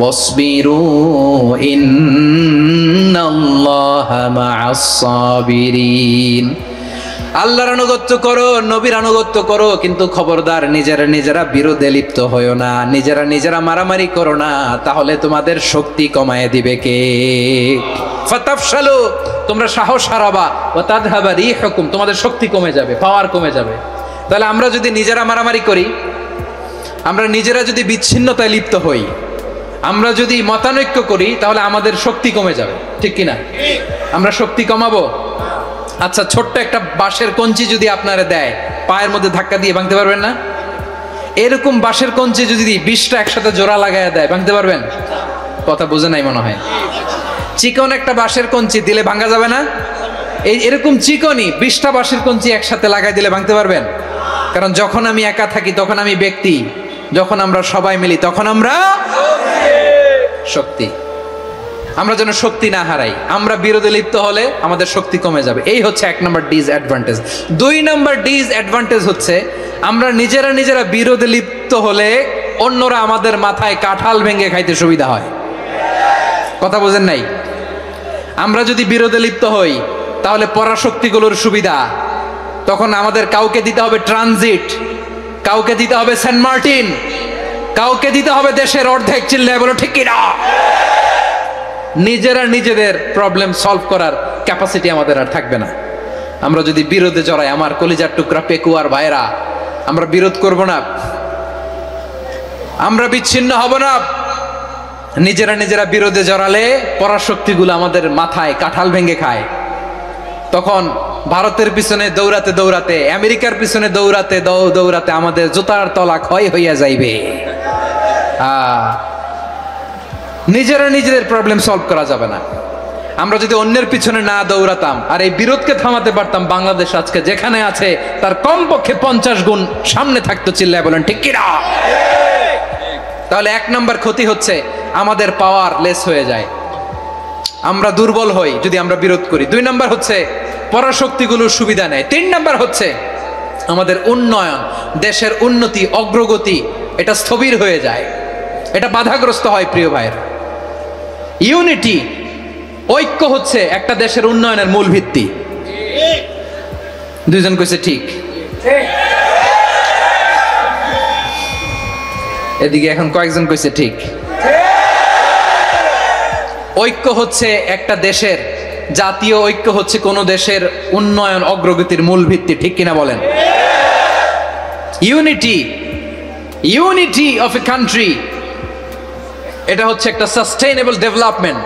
وَاصْبِرُوا إِنَّ اللَّهَ مَعَ الصَّابِرِينَ। আল্লাহর আনুগত্য করো, নবীর আনুগত্য করো, কিন্তু খবরদার নিজেরা নিজেরা বিরোধে লিপ্ত হইও না, নিজেরা নিজেরা মারামারি করো না, তাহলে তোমাদের শক্তি কমায় দিবে কে? ফাতাফশালু, তোমরা সাহস হারাবা, ওয়া তাযহাবা রিহুকুম, তোমাদের শক্তি কমে যাবে, পাওয়ার কমে যাবে। তাহলে আমরা যদি নিজেরা মারামারি করি, আমরা নিজেরা যদি বিচ্ছিন্নতায় লিপ্ত হই, আমরা যদি মতানৈক্য করি, তাহলে আমাদের শক্তি কমে যাবে, ঠিক কিনা? আমরা শক্তি কমাবো। আচ্ছা, ছোট্ট একটা বাঁশের কঞ্চি যদি আপনারা দেয়, পায়ের মধ্যে ধাক্কা দিয়ে ভাঙতে পারবেন না? এরকম বাঁশের কঞ্চি যদি 20টা একসাথে জোড়া লাগায় দেয়, ভাঙতে পারবেন? কথা বুঝে নাই মনে হয়। চিকন একটা বাঁশের কঞ্চি দিলে ভাঙা যাবে না? এরকম চিকনই 20টা বাঁশের কঞ্চি একসাথে লাগাই দিলে ভাঙতে পারবেন? কারণ যখন আমি একা থাকি তখন আমি ব্যক্তি, যখন আমরা সবাই মিলি তখন আমরা শক্তি। আমরা যেন শক্তি না হারাই, আমরা বিরোধে লিপ্ত হলে আমাদের শক্তি কমে যাবে। এই হচ্ছে 1 নম্বর ডিসঅ্যাডভান্টেজ। 2 নম্বর ডিসঅ্যাডভান্টেজ হচ্ছে আমরা নিজেরা নিজেরা বিরোধে লিপ্ত হলে অন্যরা আমাদের মাথায় কাঁঠাল ভেঙে খাইতে সুবিধা হয়। কথা বোঝেন নাই? আমরা যদি বিরোধে লিপ্ত হই তাহলে পরাশক্তিগুলোর সুবিধা, তখন আমাদের কাউকে দিতে হবে ট্রানজিট, কাউকে দিতে হবে সেন্ট মার্টিন, কাউকে দিতে হবে দেশের অর্ধেক। চিল্লায় বলো ঠিক কিনা? নিজেরা নিজেদের প্রবলেম সলভ করার ক্যাপাসিটি আমাদের আর থাকবে না। আমরা যদি বিরোধে জড়াই, আমার কলিজার টুকরা পেকুয়ার ভাইরা, আমরা বিরোধ করব না, আমরা বিচ্ছিন্ন হব না। নিজেরা নিজেরা বিরোধে জড়ালে পরাশক্তিগুলো আমাদের মাথায় কাঁঠাল ভেঙে খায়। তখন ভারতের পিছনে দৌড়াতে দৌড়াতে, আমেরিকার পিছনে দৌড়াতে দৌড়াতে আমাদের জুতার তলা ক্ষয় হইয়া যাইবে। নিজেরা নিজেদের প্রবলেম সলভ করা যাবে না। আমরা যদি অন্যের পিছনে না দৌড়াতাম আর এই বিরোধকে থামাতে পারতাম, বাংলাদেশ আজকে যেখানে আছে তার কমপক্ষে 50 গুণ সামনে থাকতো। চিল্লায় বলেন ঠিক কিনা? তাহলে 1 নম্বর ক্ষতি হচ্ছে আমাদের পাওয়ার লেস হয়ে যায়, আমরা দুর্বল হই যদি আমরা বিরোধ করি। 2 নম্বর হচ্ছে পরাশক্তিগুলোর সুবিধা নেয়। 3 নম্বর হচ্ছে আমাদের উন্নয়ন, দেশের উন্নতি, অগ্রগতি, এটা স্থবির হয়ে যায়, এটা বাধাগ্রস্ত হয়। প্রিয় ভাইয়ের, ইউনিটি, ঐক্য হচ্ছে একটা দেশের উন্নয়নের মূল ভিত্তি। 2 জন কইছে ঠিক। এদিকে এখন কয়েকজন কইছে ঠিক। ঐক্য হচ্ছে একটা দেশের, জাতীয় ঐক্য হচ্ছে কোন দেশের উন্নয়ন অগ্রগতির মূল ভিত্তি, ঠিক কিনা বলেন? Unity, unity of a country, এটা হচ্ছে একটা সাস্টেইনেবল ডেভেলপমেন্ট,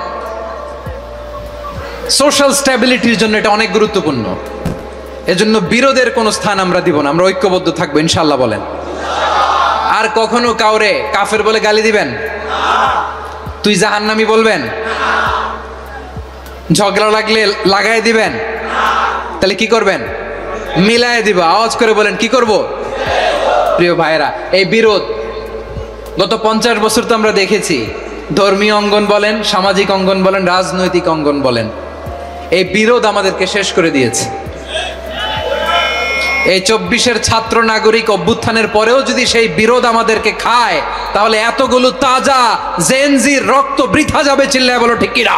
সোশ্যাল স্ট্যাবিলিটির জন্য এটা অনেক গুরুত্বপূর্ণ। এজন্য বিরোধের কোনো স্থান আমরা দিব না, আমরা ঐক্যবদ্ধ থাকবো ইনশাআল্লাহ। বলেন। আর কখনো কাউরে কাফের বলে গালি দিবেন? তুই জাহান্নামী বলবেন? ঝগড়া লাগলে লাগাই দিবেন? তাহলে কি করবেন? মিলায় দিব। আওয়াজ করে বলেন, কি করব? প্রিয় ভাইরা, এই বিরোধ গত 50 বছর তো আমরা দেখেছি, ধর্মীয় অঙ্গন বলেন, সামাজিক অঙ্গন বলেন, রাজনৈতিক অঙ্গন বলেন, এই বিরোধ আমাদেরকে শেষ করে দিয়েছে। এই 24-এর ছাত্র নাগরিক অভ্যুত্থানের পরেও যদি সেই বিরোধ আমাদেরকে খায়, তাহলে এতগুলো তাজা জেনজির রক্ত বৃথা যাবে। চিল্লায় বলো ঠিক কিনা?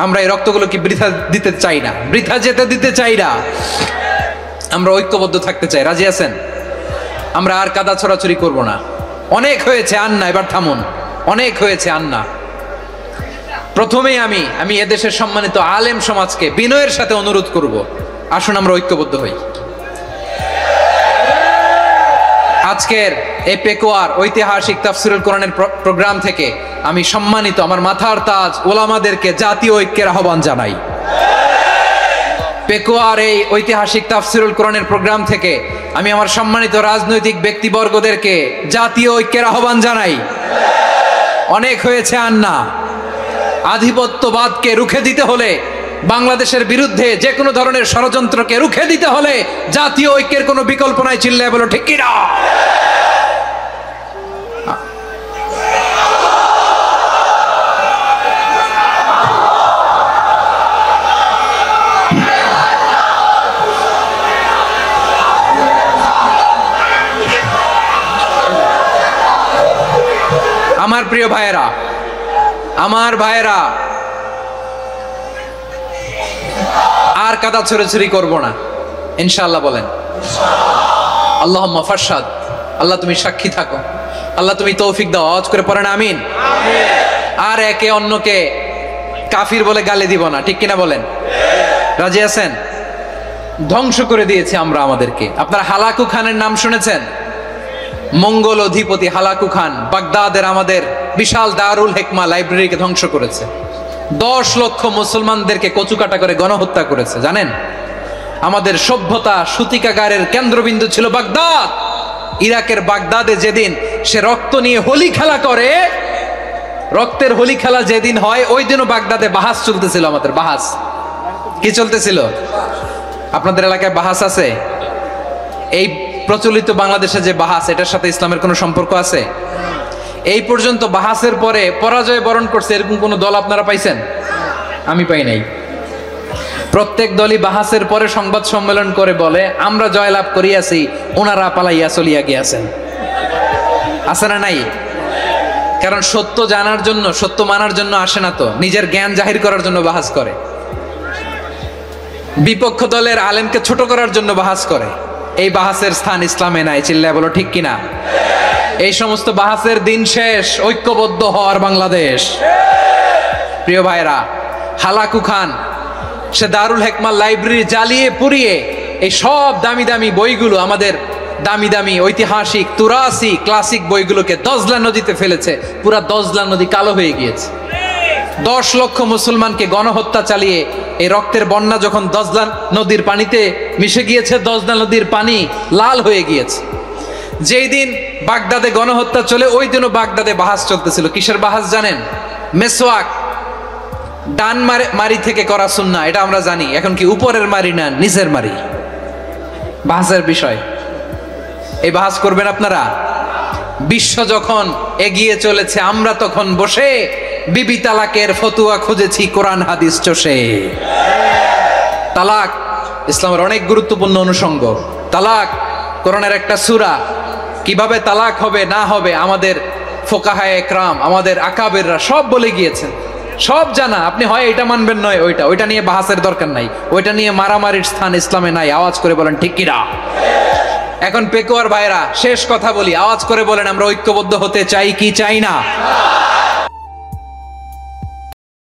আমরা এই রক্তগুলো কি বৃথা দিতে চাই না, বৃথা যেতে দিতে চাই না। আমরা ঐক্যবদ্ধ থাকতে চাই। রাজি আছেন? আমরা আর কাদা ছড়াছড়ি করব না। অনেক হয়েছে, আর না, এবার থামুন। অনেক হয়েছে, আর না। প্রথমেই আমি এদেশের সম্মানিত আলেম সমাজকে বিনয়ের সাথে অনুরোধ করব, আসুন আমরা ঐক্যবদ্ধ হই। আজকের এই পেকুয়ার ঐতিহাসিক তাফসিরুল কোরআনের প্রোগ্রাম থেকে আমি সম্মানিত আমার মাথার তাজ ওলামাদেরকে জাতীয় ঐক্যের আহ্বান জানাই। পেকুয়ার এই ঐতিহাসিক তাফসিরুল কোরআনের প্রোগ্রাম থেকে আমি আমার সম্মানিত রাজনৈতিক ব্যক্তিবর্গদেরকে জাতীয় ঐক্যের আহ্বান জানাই। অনেক হয়েছে, আর না। আধিপত্যবাদকে রুখে দিতে হলে, বাংলাদেশের বিরুদ্ধে যে কোনো ধরনের ষড়যন্ত্রকে রুখে দিতে হলে জাতীয় ঐক্যের কোনো বিকল্প নাই। চিল্লায় বলো ঠিক কিনা? আমার প্রিয় ভাইয়েরা, আমার ভাইয়েরা, আর কাদা ছুড়াছুড়ি করব না, ইনশাআল্লাহ বলেন। আল্লাহুম্মা ফারশাদ, আল্লাহ তুমি সাক্ষী থাকো, আল্লাহ তুমি তৌফিক দাও। আওয়াজ করে পড়েন আমিন। আর একে অন্যকে কাফির বলে গালি দিব না, ঠিক কিনা বলেন? রাজি আছেন? ধ্বংস করে দিয়েছে আমরা আমাদেরকে। আপনারা হালাকু খানের নাম শুনেছেন? মঙ্গল অধিপতি হালাকু খান বাগদাদের আমাদের বিশাল দারুল হিকমা লাইব্রেরিকে ধ্বংস করেছে। 10 লক্ষ মুসলমানদেরকে কচুকাটা করে গণহত্যা করেছে। জানেন, আমাদের সভ্যতা সূতিকাগারের কেন্দ্রবিন্দু ছিল বাগদাদ। ইরাকের বাগদাদে যেদিন সে রক্ত নিয়ে হোলি খেলা করে, রক্তের হোলি খেলা যেদিন হয়, ওই দিনও বাগদাদে বাহাস চলতেছিল। আমাদের বাহাস কি চলতেছিল? আপনাদের এলাকায় বাহাস আছে? এই প্রচলিত বাংলাদেশে যে বাহাস, এটার সাথে ইসলামের কোনো সম্পর্ক আছে? এই পর্যন্ত বাহাসের পরে পরাজয় বরণ করছে এরকম কোন দল আপনারা পাইছেন? আমি পাই নাই। প্রত্যেক দলই বাহাসের পরে সংবাদ সম্মেলন করে বলে আমরা জয়লাভ করিয়াছি, ওনারা পালাইয়া চলিয়া গিয়াছেন। আছে না নাই? কারণ সত্য জানার জন্য, সত্য মানার জন্য আসে না তো, নিজের জ্ঞান জাহির করার জন্য বাহাস করে। বিপক্ষ দলের আলেমকে ছোট করার জন্য বাহাস করে। এই বাহাসের স্থান ইসলামে নাই। চিল্লায় বলো ঠিক কিনা? এই সমস্ত বাহাসের দিন শেষ, ঐক্যবদ্ধ হওয়ার বাংলাদেশ। প্রিয় ভাইরা, হালাকু খান সে দারুল হিকমা লাইব্রেরি জ্বালিয়ে পুড়িয়ে এই সব দামি দামি বইগুলো, আমাদের দামি দামি ঐতিহাসিক তুরাসি ক্লাসিক বইগুলোকে দজলা নদীতে ফেলেছে। পুরা দজলা নদী কালো হয়ে গিয়েছে। 10 লক্ষ মুসলমানকে গণহত্যা চালিয়ে এই রক্তের বন্যা যখন দজলা নদীর পানিতে মিশে গিয়েছে, দজলা নদীর পানি লাল হয়ে গিয়েছে। যেই দিন বাগদাদে গণহত্যা চলে, ওই দিনও বাগদাদে বাহাস চলতেছিল। কিসের বাহাস জানেন? মেসওয়াক, ডান মারি থেকে করা সুন্নাহ, এটা আমরা জানি। এখন কি উপরের মারি না নিচের মারি? বাহাসের বিষয়। এই বাহাস করবেন আপনারা? বিশ্ব যখন এগিয়ে চলেছে, আমরা তখন বসে বিবি তালাকের ফতুয়া খুঁজেছি কোরআন হাদিস চষে। তালাক ইসলামের অনেক গুরুত্বপূর্ণ অনুষঙ্গ। তালাক কোরআনের একটা সূরা। কিভাবে তালাক হবে না হবে আমাদের ফোকাহায়ে একরাম, আমাদের আকাবেররা সব বলে গিয়েছেন, সব জানা। আপনি হয় এটা মানবেন, নয় ওইটা। ওইটা নিয়ে বাহাসের দরকার নাই, ওইটা নিয়ে মারামারির স্থান ইসলামে নাই। আওয়াজ করে বলেন ঠিক কিনা? এখন পেকুয়ার ভাইরা, শেষ কথা বলি, আওয়াজ করে বলেন আমরা ঐক্যবদ্ধ হতে চাই কি চাই না?